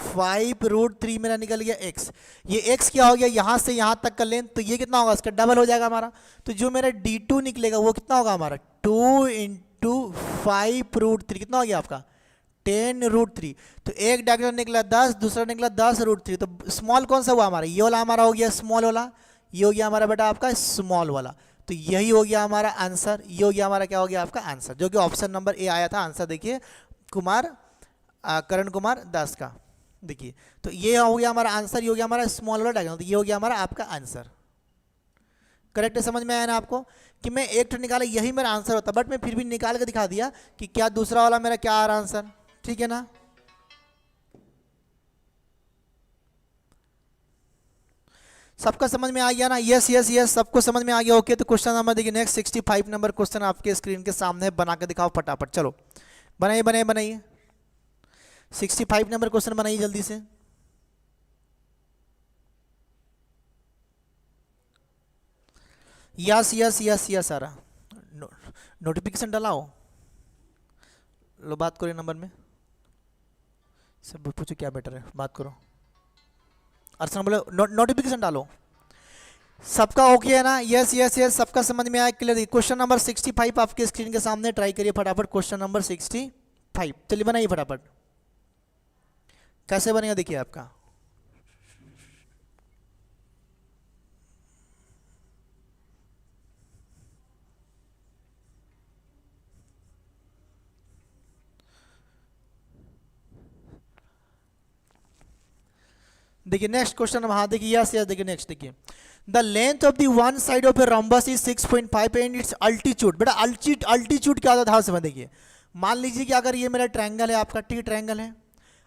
5√3 मेरा निकल गया एक्स। ये एक्स क्या हो गया यहाँ से यहाँ तक का लेंथ, तो ये कितना होगा इसका डबल हो जाएगा हमारा। तो जो मेरा D2 निकलेगा वो कितना होगा हमारा 2 इंटू 5√3 कितना हो गया आपका 10√3। तो एक डायगोनल निकला 10, दूसरा निकला 10√3। तो स्मॉल कौन सा हुआ हमारा, ये वाला हमारा हो गया स्मॉल वाला, ये हो गया हमारा बेटा आपका स्मॉल वाला। तो यही हो गया हमारा आंसर, ये हो गया हमारा क्या हो गया आपका आंसर, जो कि ऑप्शन नंबर ए आया था आंसर। देखिए करण कुमार दास का देखिए, तो ये हो गया हमारा आंसर, ये हो गया हमारा स्मॉल वाला डायगोनल, तो ये हो गया हमारा आपका आंसर। करेक्ट है, समझ में आया ना आपको कि मैं एक तो निकाला यही मेरा आंसर होता, बट मैं फिर भी निकाल के दिखा दिया कि क्या दूसरा वाला मेरा क्या आ रहा आंसर, ठीक है ना। सबका समझ में आ गया ना, यस यस यस सबको समझ में आ गया। ओके, तो क्वेश्चन नंबर देखिए नेक्स्ट 65 नंबर क्वेश्चन आपके स्क्रीन के सामने, बना के दिखाओ फटाफट, चलो बनाइए बनाइए बनाइए 65 नंबर क्वेश्चन बनाइए जल्दी से। यस यस यस यस सारा नोटिफिकेशन डालाओ, लो बात करो नंबर में, सब पूछो क्या बेटर है, बात करो। अर्चना बोले नोटिफिकेशन डालो। सबका ओके है ना, यस यस यस सबका समझ में आया, क्लियर। क्वेश्चन नंबर 65 आपके स्क्रीन के सामने, ट्राई करिए फटाफट क्वेश्चन नंबर 65। चलिए बनाइए फटाफट, कैसे बनेगा देखिए आपका। देखिए नेक्स्ट क्वेश्चन, हाँ देखिए यस यस देखिए नेक्स्ट देखिए, the length of the one side of a rhombus is 6.5 and it's altitude. बेटा अल्टीट्यूड क्या होता था समझ देखिए, मान लीजिए कि अगर ये मेरा ट्रायंगल है आपका, ठीक ट्रायंगल है,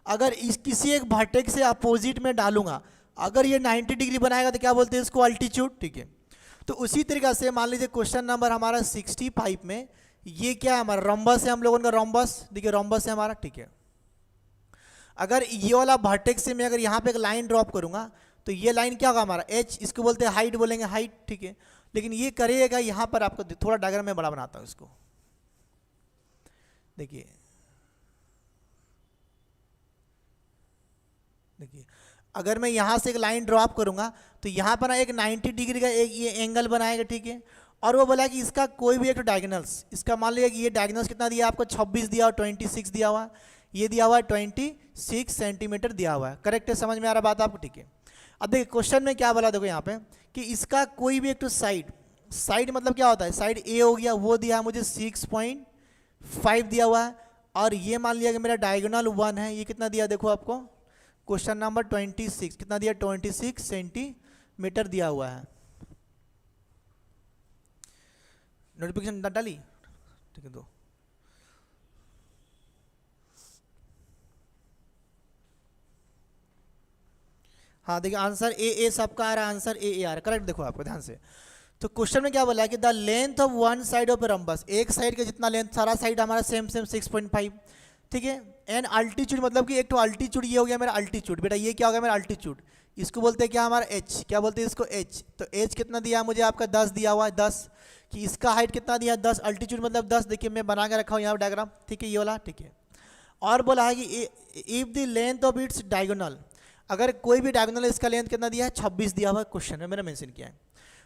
अगर इस किसी एक वर्टेक्स से अपोजिट में डालूंगा, अगर ये 90 डिग्री बनाएगा तो क्या बोलते हैं इसको अल्टीट्यूड, ठीक है। तो उसी तरीके से मान लीजिए क्वेश्चन नंबर हमारा 65 में ये क्या है हमारा रॉम्बस है, हम लोगों का रॉम्बस देखिए रॉम्बस है हमारा, ठीक है। अगर ये वाला वर्टेक्स से मैं अगर यहाँ पे एक लाइन ड्रॉप करूंगा तो ये लाइन क्या होगा हमारा एच, इसको बोलते हैं हाइट, बोलेंगे हाइट, ठीक है। लेकिन ये करिएगा यहाँ पर, आपको थोड़ा डायग्राम में बड़ा बनाता हूँ इसको, देखिए देखिए अगर मैं यहाँ से एक लाइन ड्रॉप करूंगा तो यहाँ पर ना एक 90 डिग्री का एक ये एंगल बनाएगा, ठीक है। और वो बोला कि इसका कोई भी एक डायगोनल्स, इसका मान लीजिए कि ये डायगोनल्स कितना दिया आपको 26 दिया, 26 दिया हुआ, ये दिया हुआ है 26 सेंटीमीटर दिया हुआ है। करेक्ट है, समझ में आ रहा बात आपको, ठीक है। अब देखिए क्वेश्चन में क्या बोला, देखो यहाँ पे कि इसका कोई भी एक तो साइड मतलब क्या होता है, साइड ए हो गया, वो दिया है मुझे 6.5 दिया हुआ है, और ये मान लिया कि मेरा डायगोनल 1 है, ये कितना दिया देखो आपको क्वेश्चन नंबर 26 कितना दिया 26 सेंटीमीटर दिया हुआ है। नोटिफिकेशन डाली, ठीक है। तो हाँ देखिए आंसर ए सबका आ रहा है, आंसर ए आ रहा है, करेक्ट। देखो आपको ध्यान से, तो क्वेश्चन में क्या बोला है कि the length of one side of A rhombus, एक साइड का जितना लेंथ, सारा साइड हमारा सेम 6.5, ठीक है। एंड अल्टीट्यूड मतलब कि एक तो अल्टीट्यूड ये हो गया मेरा अल्टीट्यूड, बेटा ये क्या हो गया मेरा अल्टीट्यूड, इसको बोलते हैं क्या हमारा एच, क्या बोलते हैं इसको एच। तो एच कितना दिया मुझे आपका 10 दिया हुआ है, 10 कि इसका हाइट कितना दिया 10, अल्टीट्यूड मतलब 10, देखिए मैं बना के रखा हूँ यहाँ डायग्राम, ठीक है ये वाला, ठीक है। और बोला है कि if the length of its diagonal, अगर कोई भी डायगोनल है इसका लेंथ कितना दिया है 26 दिया हुआ है, क्वेश्चन में मैंने मेंशन किया है।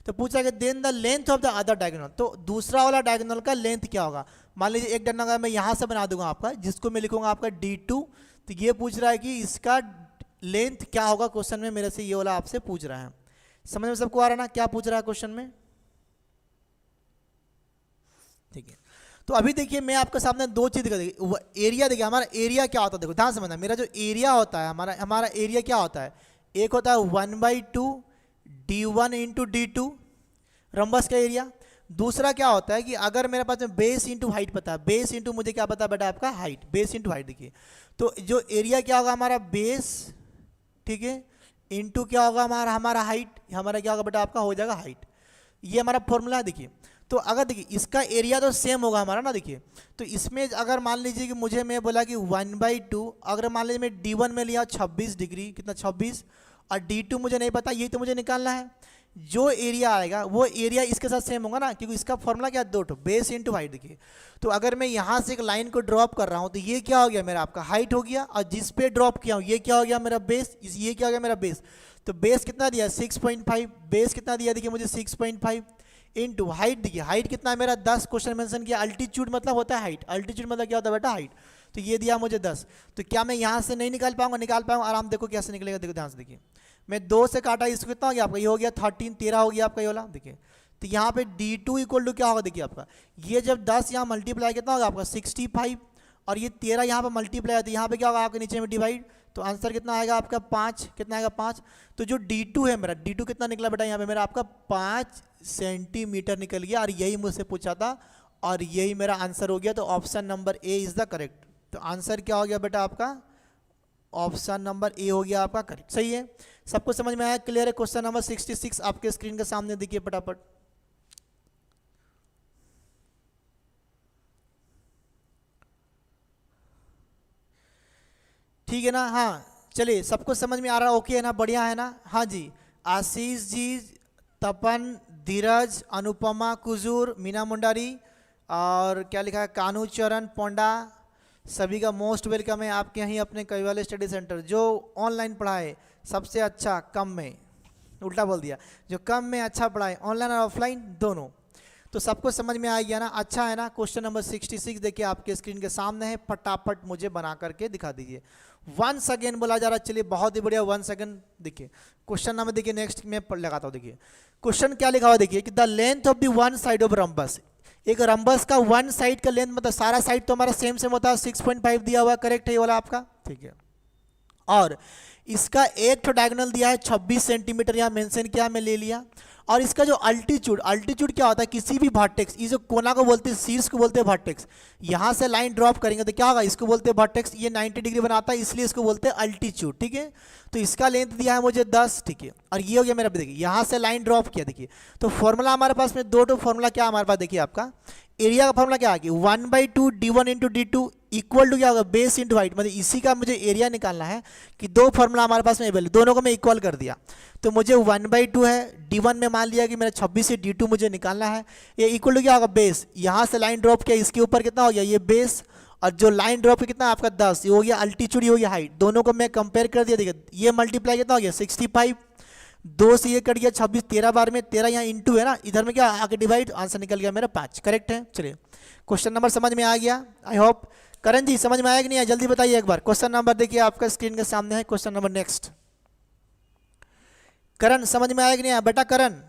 तो पूछा कि then the length of the other diagonal, तो दूसरा वाला डायगोनल का लेंथ क्या होगा। मान लीजिए एक डायगोनल मैं यहाँ से बना दूंगा आपका, जिसको मैं लिखूंगा आपका D2, तो ये पूछ रहा है कि इसका लेंथ क्या होगा, क्वेश्चन में मेरे से ये वाला आपसे पूछ रहा है। समझ में सबको आ रहा है ना क्या पूछ रहा है क्वेश्चन में, ठीक है। तो अभी देखिए मैं आपके सामने दो चीज दिखा, देखिए एरिया, देखिए हमारा एरिया क्या होता है, देखो ध्यान समझना, मेरा जो एरिया होता है हमारा एरिया क्या होता है, एक होता है 1/2 D1 इंटू D2 रम्बस का एरिया। दूसरा क्या होता है कि अगर मेरे पास बेस इंटू हाइट पता है, बेस इंटू मुझे क्या पता है बेटा आपका हाइट, बेस इंटू हाइट। देखिए तो जो एरिया क्या होगा हमारा बेस, ठीक है, इंटू क्या होगा हमारा हाइट, हमारा क्या होगा बेटा आपका हो जाएगा हाइट, ये हमारा फॉर्मूला है। देखिए तो अगर देखिए इसका एरिया तो सेम होगा हमारा ना, देखिए तो इसमें अगर मान लीजिए कि मुझे मैं बोला कि 1/2, अगर मान लीजिए मैं D1 में लिया 26 डिग्री, कितना 26, और D2 मुझे नहीं पता, यही तो मुझे निकालना है। जो एरिया आएगा वो एरिया इसके साथ सेम होगा ना, क्योंकि इसका फॉर्मूला क्या, 2 बेस इंटू हाइट। देखिए तो अगर मैं यहाँ से एक लाइन को ड्रॉप कर रहा हूँ तो ये क्या हो गया मेरा आपका हाइट हो गया, और जिस पे ड्रॉप किया हूँ ये क्या हो गया मेरा बेस, ये क्या हो गया मेरा बेस। तो बेस कितना दिया 6.5, बेस कितना दिया देखिए मुझे 6.5 इंटू हाइट, देखिए हाइट कितना है मेरा 10, क्वेश्चन मेंशन किया। अल्टीट्यूड मतलब होता है हाइट, अल्टीट्यूड मतलब क्या होता है बेटा हाइट, तो ये दिया मुझे 10। तो क्या मैं यहाँ से नहीं निकाल पाऊंगा, निकाल पाऊंगा आराम, देखो कैसे निकलेगा, देखो ध्यान से देखिए। मैं 2 से काटा, इसको कितना हो गया आपका, ये हो गया 13, 13 हो गया आपका ये वाला। देखिए तो यहाँ पे D2 इक्वल टू क्या होगा, देखिए आपका ये जब 10 यहाँ मल्टीप्लाई कितना होगा आपका 65, और ये 13 यहाँ पे मल्टीप्लाई है तो यहाँ पे क्या होगा आपके नीचे में डिवाइड, तो आंसर कितना आएगा आपका 5, कितना आएगा 5। तो जो D2 है मेरा, D2 कितना निकला बेटा यहाँ पे मेरा आपका 5 सेंटीमीटर निकल गया, और यही मुझसे पूछा था और यही मेरा आंसर हो गया। तो option number A is the correct. तो आंसर क्या हो गया बेटा आपका, ऑप्शन नंबर ए हो गया आपका करेक्ट। सही है, सबको समझ में आया, क्लियर है। क्वेश्चन नंबर 66 आपके स्क्रीन के सामने देखिए फटाफट। ठीक है ना, हाँ चलिए सबको समझ में आ रहा है, ओके है ना, बढ़िया है ना। हाँ जी, आशीष जी, तपन, धीरज, अनुपमा कुजूर, मीना मुंडारी, और क्या लिखा है कानू चरण पोंडा, सभी का मोस्ट वेलकम है आपके यहीं अपने कविवाले स्टडी सेंटर, जो ऑनलाइन पढ़ाए सबसे अच्छा कम में, उल्टा बोल दिया, जो कम में अच्छा पढ़ाए ऑनलाइन और ऑफलाइन दोनों। तो सबको समझ में आ गया ना, अच्छा है ना। क्वेश्चन नंबर 66 देखिए आपके स्क्रीन के सामने है, फटाफट मुझे बना करके दिखा दीजिए। वंस अगेन बोला जा रहा है, चलिए बहुत ही बढ़िया, वंस अगेन देखिए क्वेश्चन नंबर, देखिए नेक्स्ट में लगाता हूँ। देखिए क्वेश्चन क्या लिखा हुआ, देखिए कि the length of the one side of rhombus, एक रंबस का वन साइड का लेंथ, मतलब सारा साइड तो हमारा सेम सेम होता है, 6.5 दिया हुआ, करेक्ट है ये वाला आपका, ठीक है। और इसका एक तो डायगोनल दिया है 26 सेंटीमीटर, यहाँ मेंशन किया मैं ले लिया। और इसका जो अल्टीट्यूड, अल्टीट्यूड क्या होता है, किसी भी वर्टेक्स, ये जो कोना को बोलते हैं, शीर्ष को बोलते हैं वर्टेक्स, यहाँ से लाइन ड्रॉप करेंगे तो क्या होगा, इसको बोलते हैं वर्टेक्स, ये 90 डिग्री बनाता है इसलिए इसको बोलते हैं अल्टीट्यूड, ठीक है। तो इसका लेंथ दिया है मुझे 10, ठीक है, और ये हो गया मेरा, देखिए यहाँ से लाइन ड्रॉप किया, देखिए तो फॉर्मूला हमारे पास में दो फॉर्मूला क्या हमारे पास, देखिए आपका एरिया का फॉर्मूला क्या आ गया 1/2 D1 into D2 equal to क्या होगा बेस इंटू हाइट, मतलब इसी का मुझे एरिया निकालना है कि दो फॉर्मूला हमारे पास में अवेलेबल, दोनों को मैं इक्वल कर दिया। तो मुझे 1/2 है, D1 में मान लिया कि मेरा 26 से D2 मुझे निकालना है, ये इक्वल टू क्या होगा बेस, यहाँ से लाइन ड्रॉप किया, इसके ऊपर कितना हो गया ये बेस, और जो लाइन ड्रॉप किया कितना आपका 10, ये हो गया अल्टीट्यूड, ये हो गया हाइट, दोनों को मैं कंपेयर कर दिया। देखिए ये मल्टीप्लाई कितना हो गया 65, 2 से ये कट गया 26, 13 बार में 13 यहाँ इंटू है ना, इधर में क्या आगे डिवाइड, आंसर निकल गया मेरा 5, करेक्ट है। चलिए क्वेश्चन नंबर समझ में आ गया, आई होप। करण जी समझ में आया कि नहीं आया, जल्दी बताइए एक बार। क्वेश्चन नंबर देखिए आपका स्क्रीन के सामने है, क्वेश्चन नंबर नेक्स्ट। करण समझ में आया कि नहीं आया बेटा, करण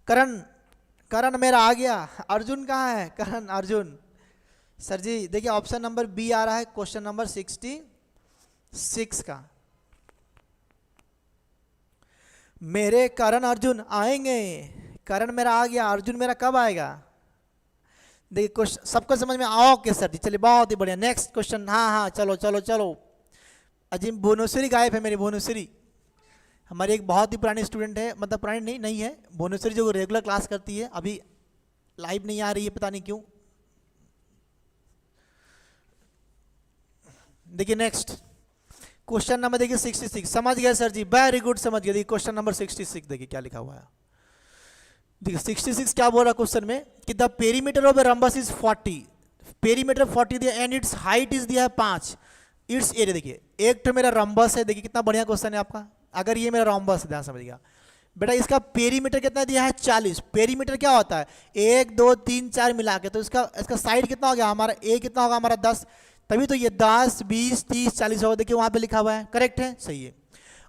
करण करण मेरा आ गया। अर्जुन कहाँ है, करण अर्जुन सर जी, देखिए ऑप्शन नंबर बी आ रहा है क्वेश्चन नंबर 66 का। मेरे करण अर्जुन आएंगे, करण मेरा आ गया, अर्जुन मेरा कब आएगा, देखिए क्वेश्चन सबको समझ में आओ के सर जी, चलिए बहुत ही बढ़िया। नेक्स्ट क्वेश्चन, हाँ हाँ चलो चलो चलो। अजीम भुवनेश्वरी गायब है, मेरी भुवनेश्वरी हमारी एक बहुत ही पुरानी स्टूडेंट है, मतलब पुरानी नहीं है, भुवनेश्वरी जो रेगुलर क्लास करती है, अभी लाइव नहीं आ रही है पता नहीं क्यों। देखिए नेक्स्ट क्वेश्चन नंबर देखिए 66, समझ गए सर जी, वेरी गुड समझ गए। देखिए क्वेश्चन नंबर 66 देखिए क्या लिखा हुआ है, देखिए 66 क्या बोल रहा है क्वेश्चन में कि the perimeter of a rhombus is 40, perimeter 40 दिया एंड इट्स हाइट इज दिया है 5, इट्स एरिया, देखिए एक तो मेरा रंबस है, देखिए कितना बढ़िया क्वेश्चन है आपका। अगर ये मेरा रंबस है, ध्यान समझिएगा बेटा, इसका पेरीमीटर कितना दिया है 40, पेरीमीटर क्या होता है 1 2 3 4 मिला के, तो इसका साइड कितना हो गया हमारा, ए कितना होगा हमारा 10, तभी तो ये 10 20 30 40 होगा, देखिए वहाँ पे लिखा हुआ है, करेक्ट है, सही है।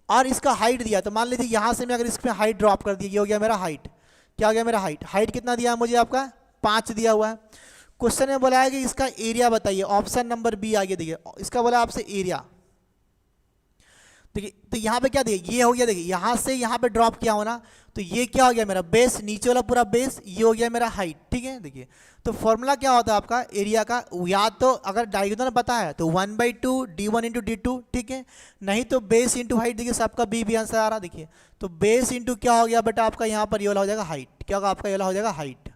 और इसका हाइट दिया, तो मान लीजिए यहाँ से मैं अगर इसमें हाइट ड्रॉप कर दिया, ये हो गया मेरा हाइट, क्या हो गया मेरा हाइट, हाइट कितना दिया है मुझे आपका 5 दिया हुआ है। क्वेश्चन में बोला है कि इसका एरिया बताइए, ऑप्शन नंबर बी आ गया, देखिए इसका बोला आपसे एरिया, देखिए तो यहाँ पे क्या दिया, ये हो गया, देखिए यहाँ से यहाँ पे ड्रॉप किया हो ना, तो ये क्या हो गया मेरा बेस, नीचे वाला पूरा बेस, ये हो गया मेरा हाइट, ठीक है। देखिए तो फॉर्मूला क्या होता है आपका एरिया का, या तो अगर डायगोनल पता है तो 1/2 D1 इंटू D2, ठीक है, नहीं तो बेस इंटू हाइट, देखिए सबका बी भी आंसर आ रहा, देखिए तो बेस इंटू क्या हो गया बेटा आपका यहाँ पर ये वाला हो जाएगा हाइट, क्या होगा आपका ये वाला हो जाएगा हाइट,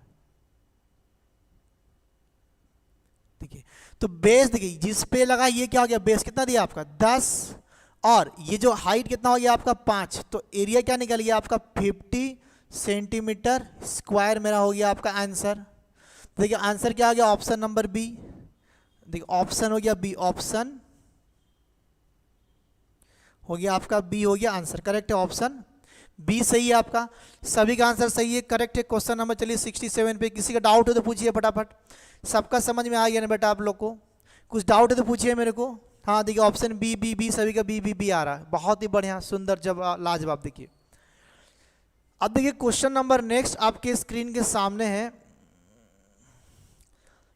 तो बेस देखिए जिस पे लगा ये क्या हो गया, बेस कितना दिया आपका 10, और ये जो हाइट कितना हो गया आपका 5, तो एरिया क्या निकल गया आपका 50 सेंटीमीटर स्क्वायर मेरा हो गया आपका आंसर। देखिए आंसर क्या हो गया, ऑप्शन नंबर बी। देखिए ऑप्शन हो गया बी, ऑप्शन हो गया आपका बी, हो गया आंसर, करेक्ट है, ऑप्शन बी सही है आपका। सभी का आंसर सही है, करेक्ट है। क्वेश्चन नंबर चलिए 67 पे, किसी का डाउट हो तो पूछिए फटाफट। सबका समझ में आ गया ना बेटा आप लोग को? कुछ डाउट है तो पूछिए मेरे को। हाँ देखिए ऑप्शन बी बी बी, सभी का बी बी बी आ रहा है, बहुत ही बढ़िया, सुंदर, जवाब, लाजवाब। देखिए अब देखिए क्वेश्चन नंबर नेक्स्ट आपके स्क्रीन के सामने है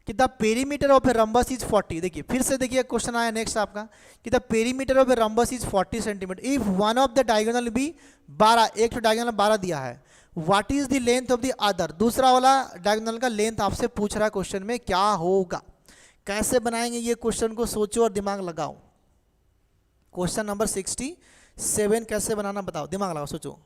कि the perimeter of a rhombus is 40। देखिए फिर से देखिए क्वेश्चन आया नेक्स्ट आपका कि the perimeter of a rhombus is 40 centimetre if one of the diagonal be 12, एक तो डायगोनल 12 दिया है, what is the length of the other, दूसरा वाला डायगोनल का लेंथ आपसे पूछ रहा है क्वेश्चन में, क्या होगा, कैसे बनाएंगे ये क्वेश्चन को, सोचो और दिमाग लगाओ। क्वेश्चन नंबर 67 कैसे बनाना बताओ, दिमाग लगाओ, सोचो।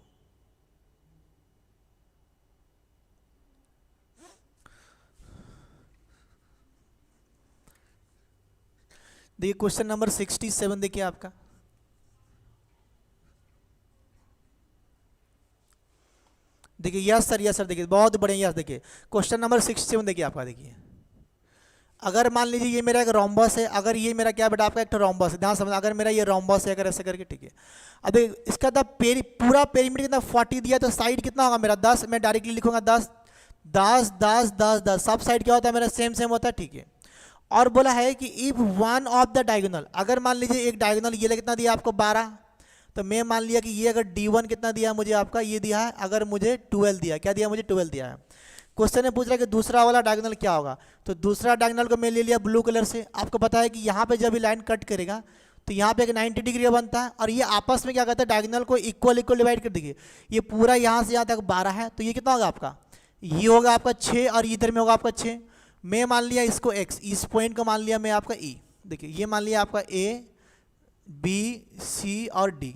देखिए क्वेश्चन नंबर 67 देखिए आपका, देखिए यस सर, देखिए बहुत बढ़िया, यस। देखिए क्वेश्चन नंबर 67 देखिए आपका, देखिए अगर मान लीजिए ये मेरा एक रोम्बस है, अगर ये मेरा क्या बेटा आपका एक रोम्बस है, ध्यान समझ, अगर मेरा ये रोम्बस है, अगर ऐसे करके, ठीक है। अब इसका पूरा पेरीमीटर कितना 40 दिया, तो साइड कितना होगा मेरा 10, मैं डायरेक्टली लिखूंगा 10 10 10 10 10, सब साइड क्या होता है मेरा सेम सेम होता है, ठीक है। और बोला है कि if one of the diagonal, अगर मान लीजिए एक डायगोनल ये कितना दिया आपको 12, तो मैं मान लिया कि ये अगर D1 कितना दिया मुझे आपका, ये दिया है, अगर मुझे 12 दिया, क्या दिया मुझे 12 दिया है। क्वेश्चन ने पूछ रहा है कि दूसरा वाला डायगोनल क्या होगा, तो दूसरा डायगोनल को मैं ले लिया ब्लू कलर से। आपको पता है कि यहाँ पे जब ये लाइन कट करेगा तो यहाँ पे एक 90 डिग्री बनता है, और ये आपस में क्या करता है, डायगोनल को इक्वल डिवाइड कर देंगे। ये पूरा यहाँ से यहाँ तक 12 है, तो ये कितना होगा आपका, ये होगा आपका 6, और इधर में होगा आपका 6। मैं मान लिया इसको x, इस पॉइंट को मान लिया मैं आपका e। देखिए ये मान लिया आपका a b c और d।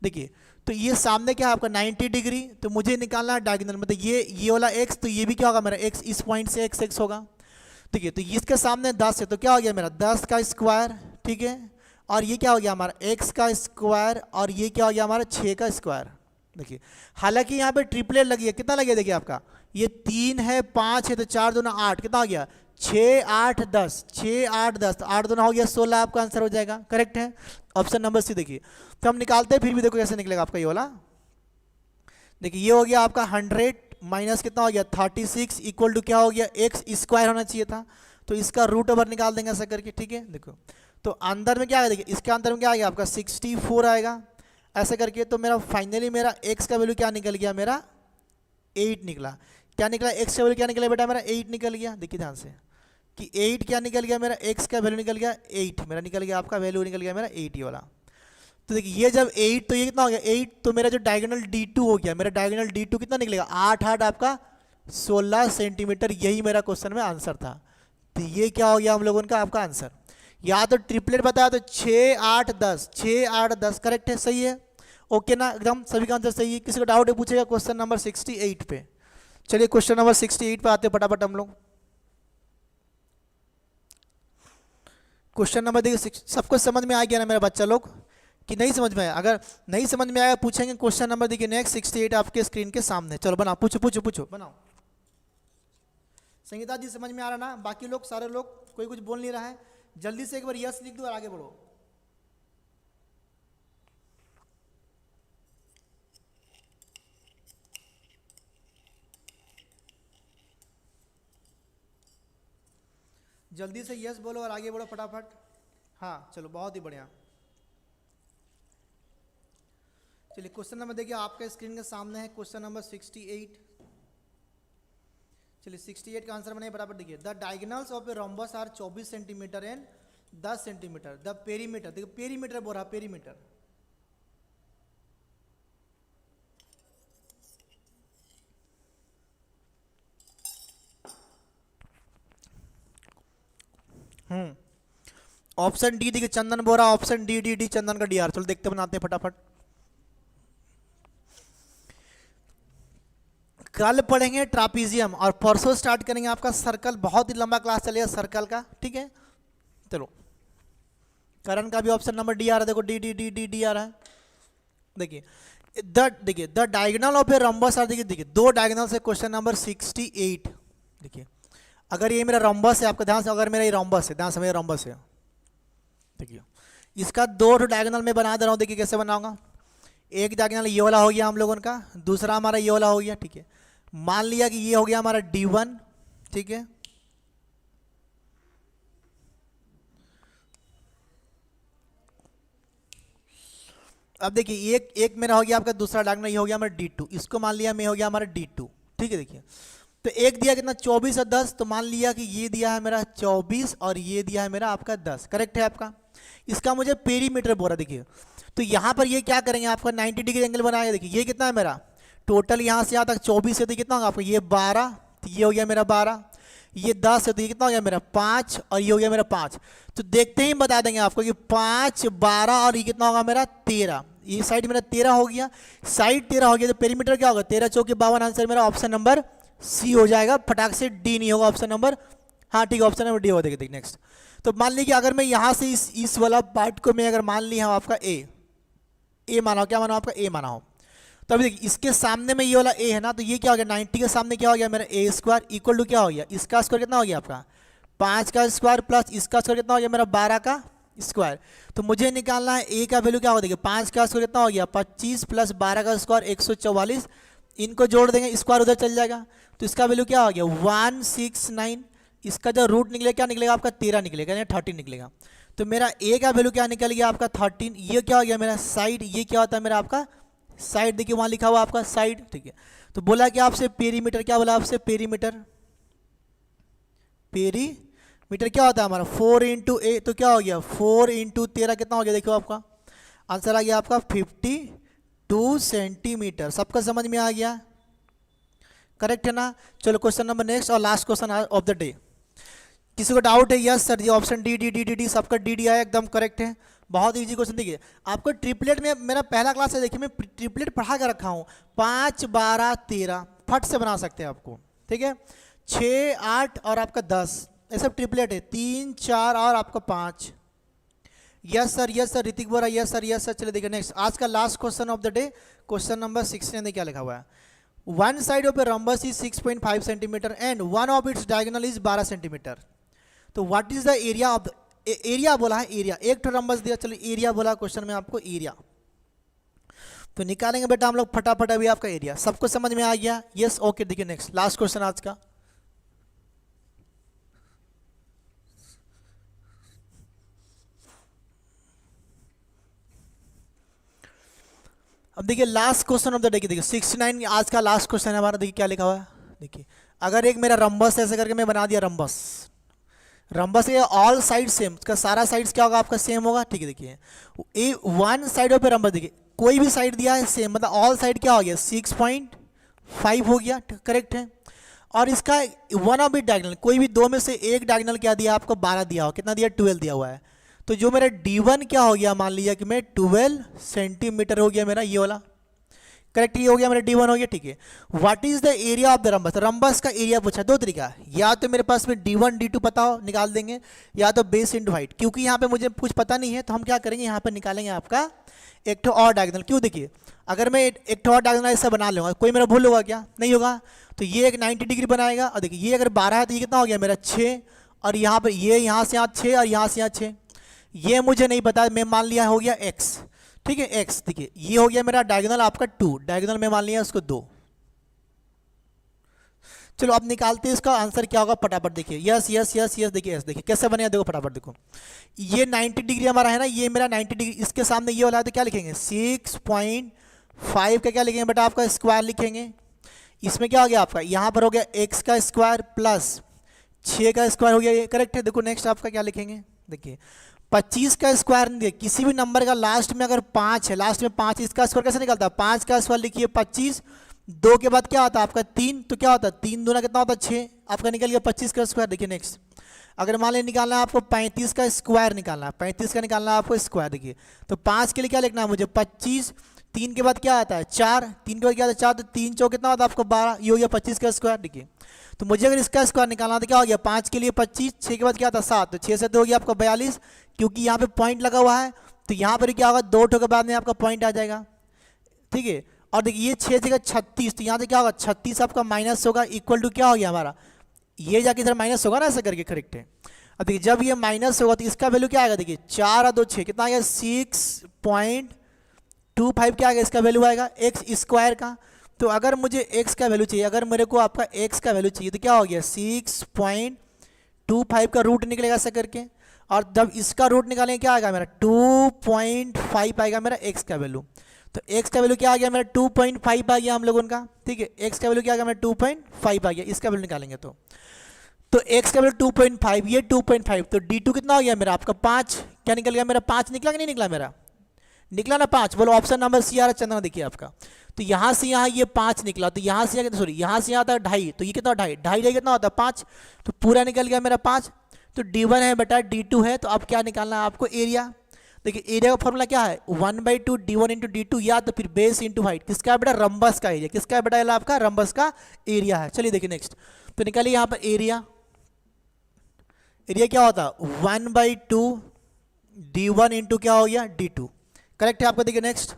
देखिए तो ये सामने क्या है आपका 90 डिग्री, तो मुझे निकालना है डायगोनल, मतलब ये वाला x, तो ये भी क्या होगा मेरा x, इस पॉइंट से x होगा। ठीक है, तो इसके सामने 10 है, तो क्या हो गया मेरा 10 का स्क्वायर, ठीक है, और ये क्या हो गया हमारा x का स्क्वायर, और ये क्या हो गया हमारा 6 का स्क्वायर। देखिए हालांकि यहाँ पे ट्रिपलेट लगी है, कितना लगी है देखिए आपका, ये 3 है 5 है, तो 4 दूना 8, कितना हो गया 6 8 10, 6 8 10, 8 दूना हो गया 16, आपका आंसर हो जाएगा, करेक्ट है, ऑप्शन नंबर सी। देखिए तो हम निकालते हैं, फिर भी देखो कैसे निकलेगा आपका ये वाला। देखिए ये हो गया आपका 100 माइनस कितना हो गया 36 इक्वल टू क्या हो गया x स्क्वायर होना चाहिए था, तो इसका रूट ओवर निकाल देंगे ऐसा करके, ठीक है। देखो तो अंदर में क्या आएगा, देखिए इसके अंदर में क्या आएगा आपका 64 आएगा ऐसा करके, तो मेरा फाइनली मेरा x का वैल्यू क्या निकल गया, मेरा 8 निकला। क्या निकला, x का वैल्यू क्या निकला बेटा, मेरा 8 निकल गया। देखिए ध्यान से कि 8 क्या निकल गया मेरा, x का वैल्यू निकल गया 8, मेरा निकल गया आपका वैल्यू निकल गया मेरा 8 ये वाला। तो देखिए ये जब 8, तो ये कितना हो गया 8, तो मेरा जो डायगोनल D2 हो गया, मेरा डायगोनल D2 कितना निकलेगा 8 8 आपका 16 सेंटीमीटर, यही मेरा क्वेश्चन में आंसर था। तो ये क्या हो गया हम लोगों का आपका आंसर, या तो ट्रिपलेट बताया तो 6 8 10, 6 8 10 करेक्ट है, सही है, ओके ना, एकदम सभी का आंसर सही है। किसी को डाउट है पूछेगा क्वेश्चन नंबर 68 पे। चलिए क्वेश्चन नंबर 68 पे आते हैं फटाफट हम लोग। क्वेश्चन नंबर देखिए, सबको समझ में आ गया ना मेरा बच्चा लोग कि नहीं समझ में आया? अगर नहीं समझ में आया पूछेंगे। क्वेश्चन नंबर देखिए नेक्स्ट 68 आपके स्क्रीन के सामने, चलो बनाओ, पूछो पूछो पूछो बनाओ। संगीता जी समझ में आ रहा ना, बाकी लोग सारे लोग कोई कुछ बोल नहीं रहा है, जल्दी से एक बार यस लिख दो और आगे बढ़ो। जल्दी से यस बोलो और आगे बढ़ो फटाफट। हाँ चलो बहुत ही बढ़िया। चलिए क्वेश्चन नंबर देखिए आपके स्क्रीन के सामने है, क्वेश्चन नंबर 68। चलिए 68 का आंसर बनाइए फटाफट। देखिए the diagonals of a rhombus are 24 centimetre and 10 centimetre. The perimeter, देखिए पेरीमीटर बोल रहा, पेरीमीटर ऑप्शन डी देखिए Chandan Bora, option D D D Chandan का डीआर। चलो देखते बनाते हैं फटाफट। कल पढ़ेंगे ट्रापीजियम और परसों स्टार्ट करेंगे आपका सर्कल, बहुत ही लंबा क्लास चलेगा सर्कल का, ठीक है। चलो करण का भी ऑप्शन नंबर डी आ रहा है, देखो D D D D D आ रहा है। देखिए the diagonal of a rhombus are, देखिए दो डायगोनल से क्वेश्चन नंबर 68। देखिए अगर ये मेरा रंबस है, आपका ध्यान से, अगर मेरा ये रंबस है, ध्यान से मेरा रंबस है, देखिए इसका दो डायगोनल में बना दे रहा हूँ। देखिए कैसे बनाऊंगा, एक डायगोनल ये वाला हो गया हम लोगों का, दूसरा हमारा ये वाला हो गया, ठीक है। मान लिया कि ये हो गया हमारा D1, ठीक है। अब देखिए एक मेरा हो गया आपका, दूसरा डायगोनल ये हो गया हमारा D2, इसको मान लिया मैं हो गया हमारा D2, ठीक है। देखिए तो एक दिया कितना 24 और 10, तो मान लिया कि ये दिया है मेरा 24 और ये दिया है मेरा आपका 10, करेक्ट है आपका। इसका मुझे पेरीमीटर बोला। देखिए तो यहाँ पर ये क्या करेंगे, आपका 90 डिग्री एंगल बनाया। देखिए ये कितना है मेरा टोटल, यहाँ से यहाँ तक 24 है तो कितना होगा आपका, ये 12, तो ये हो गया मेरा 12, ये 10 है तो ये कितना हो गया मेरा 5, और ये हो गया मेरा 5। तो देखते ही बता देंगे आपको कि 5, 12 और ये कितना होगा मेरा 13। ये साइड मेरा 13 हो गया, साइड 13 हो गया, तो पेरीमीटर क्या होगा 13 चौके 52। आंसर मेरा ऑप्शन नंबर सी हो जाएगा, फटाक से डी नहीं होगा, ऑप्शन नंबर, हाँ ठीक है, ऑप्शन नंबर डी होगा। देखिए नेक्स्ट, तो मान लीजिए अगर मैं यहाँ से इस वाला पार्ट को मैं अगर मान लिया हूँ आपका ए माना हो, क्या माना हो आपका ए माना हो, तो अभी देखिए इसके सामने में ये वाला ए है ना, तो ये क्या हो गया 90 के सामने क्या हो गया मेरा ए स्क्वायर इक्वल टू क्या हो गया, इसका स्क्वायर कितना हो गया आपका 5 का स्क्वायर प्लस इसका स्क्वायर कितना हो गया मेरा 12 का स्क्वायर। तो मुझे निकालना है ए का वैल्यू क्या हो, देखिए 5 का स्क्वायर कितना हो गया 25 प्लस 12 का स्क्वायर 144, इनको जोड़ देंगे, स्क्वायर उधर चल जाएगा, तो इसका वैल्यू क्या हो गया 169। इसका जो रूट निकलेगा क्या निकलेगा आपका 13 निकलेगा, यानी 13 निकलेगा। तो मेरा ए का वैल्यू क्या निकल गया आपका 13। ये क्या हो गया मेरा साइड, ये क्या होता है मेरा आपका साइड, देखिए वहाँ लिखा हुआ आपका साइड, ठीक है। तो बोला कि आपसे पेरीमीटर, क्या बोला आपसे पेरीमीटर, पेरीमीटर क्या होता है हमारा 4 इंटू ए, तो क्या हो गया 4 इंटू 13 कितना हो गया, देखो आपका आंसर आ गया आपका 52 सेंटीमीटर। सबका समझ में आ गया, करेक्ट है ना। चलो क्वेश्चन नंबर नेक्स्ट और last question of the day. किसी को डाउट है? यस सर, ये option D D D D D सबका डी डी आया, एकदम करेक्ट है। बहुत इजी क्वेश्चन। देखिए आपको ट्रिपलेट में मेरा पहला क्लास है, देखिए मैं ट्रिपलेट पढ़ा कर रखा हूँ, 5, 12, 13 फट से बना सकते हैं आपको, ठीक है। 6, 8 और आपका 10, ये सब ट्रिपलेट है, 3, 4 और आपका 5। Yes sir Hrithik Bora, yes sir. चलिए देखिए नेक्स्ट, आज का last question of the day, question number 16 क्या लिखा हुआ है। One side of a rhombus is 6.5 centimetre and one of its diagonal is 12 centimetre. तो what is the area of area बोला है, एरिया, एक तो रंबस दिया, चलो एरिया बोला क्वेश्चन में आपको एरिया, तो निकालेंगे बेटा हम लोग फटाफट अभी आपका एरिया। सबको समझ में आ गया? Yes okay. देखिए नेक्स्ट लास्ट क्वेश्चन आज का, अब देखिए last question of the day, देखिए 69 आज का लास्ट क्वेश्चन है हमारा। देखिए क्या लिखा हुआ है, देखिए अगर एक मेरा रंबस ऐसे करके मैं बना दिया, रंबस है ऑल साइड सेम, उसका सारा साइड्स क्या होगा आपका सेम होगा, ठीक है। देखिए ए one side of a rhombus, देखिए कोई भी साइड दिया है सेम, मतलब ऑल साइड क्या हो गया 6.5 हो गया, करेक्ट है। और इसका वन ऑफ इट डायगोनल, कोई भी दो में से एक डायगोनल क्या दिया आपको 12 दिया हो, कितना दिया 12 दिया हुआ है। तो जो मेरा D1 क्या हो गया, मान लिया कि मैं 12 सेंटीमीटर हो गया मेरा ये वाला, करेक्ट, ये हो गया मेरा D1 हो गया, ठीक है। What is the area of the rhombus, rhombus का एरिया पूछा। दो तरीका, या तो मेरे पास में D1 D2 पता हो निकाल देंगे, या तो बेस इंटू हाइट। क्योंकि यहाँ पे मुझे कुछ पता नहीं है तो हम क्या करेंगे, यहाँ पे निकालेंगे आपका एक तो और डायगोनल। क्यों, देखिए अगर मैं एक तो और डायगोनल ऐसा बना लूँगा, कोई मेरा भूल होगा क्या, नहीं होगा। तो ये एक 90 डिग्री बनाएगा, और देखिए ये अगर 12 है तो ये कितना हो गया मेरा 6, और यहाँ पर ये यहाँ से यहाँ 6 और यहाँ से यहाँ 6, ये मुझे नहीं पता, मैं मान लिया हो गया x, ठीक है x। देखिए ये हो गया मेरा डायगोनल आपका 2, डायगोनल में मान लिया उसको 2। चलो अब निकालते हैं इसका आंसर क्या होगा फटाफट। देखिए यस, देखिए यस, देखिए कैसे बनेगा, देखो फटाफट देखो। ये 90 डिग्री हमारा है ना, ये मेरा 90 डिग्री, इसके सामने ये वाला है तो क्या लिखेंगे 6.5 का क्या लिखेंगे बेटा आपका स्क्वायर लिखेंगे। इसमें क्या हो गया आपका, यहाँ पर हो गया x का स्क्वायर प्लस 6 का स्क्वायर हो गया, ये करेक्ट है। देखो नेक्स्ट आपका क्या लिखेंगे, देखिए 25 का स्क्वायर नहीं, किसी भी नंबर का लास्ट में अगर 5 है, लास्ट में 5, इसका स्क्वायर कैसे निकलता है, 5 का स्क्वायर लिखिए 25, 2 के बाद क्या होता है आपका 3, तो क्या होता है 3 दूना कितना होता है 6, आपका निकल गया 25 का स्क्वायर। देखिए नेक्स्ट, अगर मान लीजिए निकालना है आपको 35 का स्क्वायर निकालना है, 35 का निकालना है आपको स्क्वायर। देखिए तो 5 के लिए क्या लिखना है मुझे 25, 3 के बाद क्या आता है 4, 3 के बाद क्या आता है 4, तो 3 चौक कितना होता है आपको 12, ये हो गया 25 का स्क्वायर। देखिए तो मुझे अगर इसका स्क्वायर निकालना तो क्या हो गया 5 के लिए 25, 6 के बाद क्या था 7, तो 6 से 2 हो गया आपका 42, क्योंकि यहाँ पे पॉइंट लगा हुआ है तो यहाँ पर क्या होगा 2 ठो के बाद में आपका पॉइंट आ जाएगा। ठीक है, और देखिए ये 6 जगह 36, तो यहाँ से क्या होगा 36 आपका माइनस होगा, इक्वल टू क्या हो गया हमारा, ये जाके इधर माइनस होगा ना, ऐसा करके करेक्ट है। अब देखिए जब ये माइनस होगा तो इसका वैल्यू क्या आएगा, देखिए 4 और 2 6 कितना आ गया 6.25 क्या आएगा, इसका वैल्यू आएगा एक्स स्क्वायर का। तो अगर मुझे एक्स का वैल्यू चाहिए, अगर मेरे को आपका एक्स का वैल्यू चाहिए तो क्या हो गया 6.25 का रूट निकलेगा ऐसा करके, और जब इसका रूट निकालेंगे क्या आएगा मेरा 2.5 आएगा मेरा एक्स का वैल्यू। तो एक्स का वैल्यू क्या आ गया मेरा 2.5 आ गया हम लोगों का। ठीक है, एक्स का वैल्यू क्या आ गया मेरा 2.5 आ गया, इसका वैल्यू निकालेंगे तो एक्स का वैल्यू 2.5, ये 2.5, तो d2 कितना हो गया मेरा आपका 5, क्या निकल गया मेरा 5 निकला कि नहीं निकला मेरा, निकला ना 5, बोलो ऑप्शन नंबर सी आ रहा चंद्रमा। देखिए आपका तो यहाँ से यहाँ ये 5 निकला, तो यहाँ से सॉरी यहाँ से यहाँ था 2.5, तो ये कितना 2.5 कितना होता है 5, तो पूरा निकल गया मेरा 5। तो d1 है बेटा d2 है, तो अब क्या निकालना है आपको एरिया। देखिए एरिया का फॉर्मूला क्या है 1/2 d1 इंटू डी2, या तो फिर बेस इंटू हाइट, किसका है बेटा रंबस का एरिया, किसका है बेटा आपका रंबस का एरिया है। चलिए देखिए नेक्स्ट, तो निकालिए यहाँ पर एरिया क्या होता है 1/2 d1 इंटू क्या हो गया d2, करेक्ट है आपका। देखिए नेक्स्ट,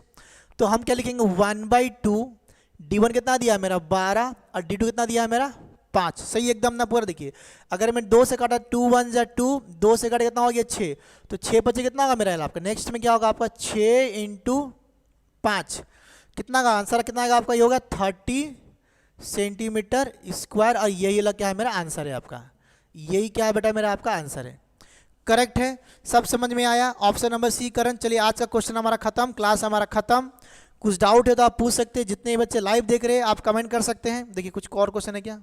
तो हम क्या लिखेंगे 1/2 d1 कितना दिया मेरा 12 और d2 कितना दिया है मेरा 5, सही एकदम ना पूरा। देखिए अगर मैं 2 से काटा 2 1 जा 2, 2 से काटा कितना हो गया 6, तो 6 बचे कितना होगा मेरा आपका, नेक्स्ट में क्या होगा आपका 6 इंटू 5, कितना का आंसर कितना आएगा आपका, ये होगा 30 सेंटीमीटर स्क्वायर, और यही लग क्या है मेरा आंसर है आपका, यही क्या है बेटा मेरा आपका आंसर है। करेक्ट है, सब समझ में आया, ऑप्शन नंबर सी करण। चलिए आज का क्वेश्चन हमारा खत्म, क्लास हमारा खत्म। कुछ डाउट है तो आप पूछ सकते हैं, जितने बच्चे लाइव देख रहे हैं आप कमेंट कर सकते हैं। देखिए कुछ और क्वेश्चन है क्या,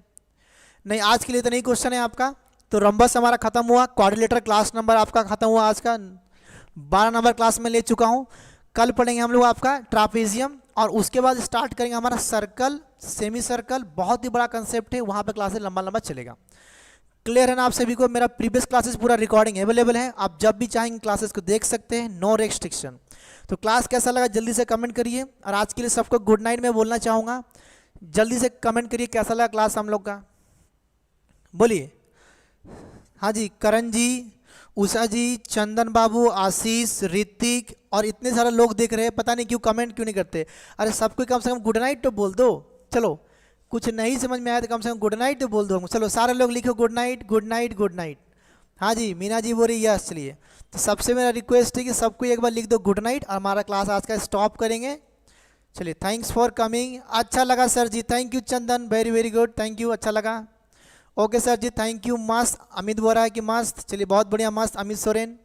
नहीं आज के लिए तो नहीं क्वेश्चन है आपका। तो रंबस हमारा खत्म हुआ, क्वाड्रिलेटर क्लास नंबर आपका खत्म हुआ, आज का 12 नंबर क्लास में ले चुका हूँ। कल पढ़ेंगे हम लोग आपका ट्रापेजियम, और उसके बाद स्टार्ट करेंगे हमारा सर्कल, सेमी सर्कल, बहुत ही बड़ा कंसेप्ट है, वहाँ पर क्लासेस लंबा लंबा चलेगा। क्लियर है ना आप सभी को, मेरा प्रीवियस क्लासेस पूरा रिकॉर्डिंग अवेलेबल है, आप जब भी चाहेंगे क्लासेस को देख सकते हैं, नो रेस्ट्रिक्शन। तो क्लास कैसा लगा जल्दी से कमेंट करिए, और आज के लिए सबको गुड नाइट में बोलना चाहूँगा, जल्दी से कमेंट करिए कैसा लगा क्लास हम लोग का, बोलिए। हाँ जी, करण जी, उषा जी, चंदन बाबू, आशीष, ऋतिक, और इतने सारे लोग देख रहे हैं, पता नहीं क्यों कमेंट क्यों नहीं करते। अरे सबको कम से कम गुड नाइट तो बोल दो, चलो कुछ नहीं समझ में आया तो कम से कम गुड नाइट तो बोल दो। चलो सारे लोग लिखो good night good night good night. हाँ जी, मीना जी बोल रही यस। चलिए तो सबसे मेरा रिक्वेस्ट है कि सबको एक बार लिख दो गुड नाइट, और हमारा क्लास आज का स्टॉप करेंगे। चलिए थैंक्स फॉर कमिंग, अच्छा लगा sir ji, thank you Chandan, very very good, thank you, अच्छा लगा। Okay sir ji thank you, मस्त। अमित बोल रहा है कि मस्त, चलिए बहुत बढ़िया, मस्त अमित सोरेन।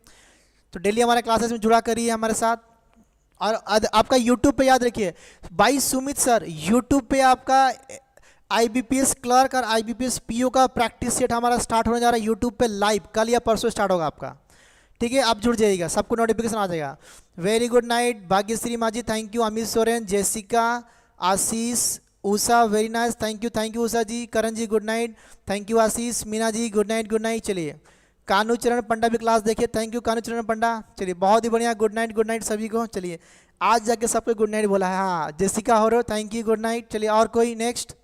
तो डेली हमारे क्लासेस में जुड़ा करिए हमारे साथ, और आपका यूट्यूब पे याद रखिए भाई सुमित सर, यूट्यूब पे आपका IBPS क्लर्क और IBPS PO का प्रैक्टिस सेट हमारा स्टार्ट होने जा रहा है यूट्यूब पे लाइव, कल या परसों स्टार्ट होगा आपका, ठीक है, आप जुड़ जाइएगा, सबको नोटिफिकेशन आ जाएगा। Very good night Bhagyashree Majhi, thank you, Amit Soren, Jessica, Ashish, Usha, very nice, thank you Usha ji, Karan ji good night, thank you Ashish, Meena ji good night good night. चलिए कानू चरण पंडा भी क्लास देखिए, थैंक यू कानू चरण पंडा, चलिए बहुत ही बढ़िया, गुड नाइट सभी को। चलिए आज जाके सबको गुड नाइट बोला है, हाँ जेसिका हो रहे, थैंक यू, गुड नाइट। चलिए और कोई नेक्स्ट,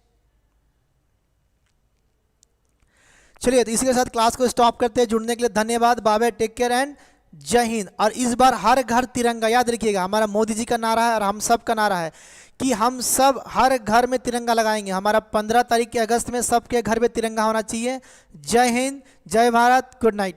चलिए तो इसी के साथ क्लास को स्टॉप करते हैं। जुड़ने के लिए धन्यवाद, बाय, टेक केयर एंड जय हिंद। और इस बार हर घर तिरंगा, याद रखिएगा हमारा मोदी जी का नारा है और हम सब का नारा है कि हम सब हर घर में तिरंगा लगाएंगे। हमारा 15 तारीख के अगस्त में सबके घर में तिरंगा होना चाहिए। जय हिंद, जय भारत, गुड नाइट।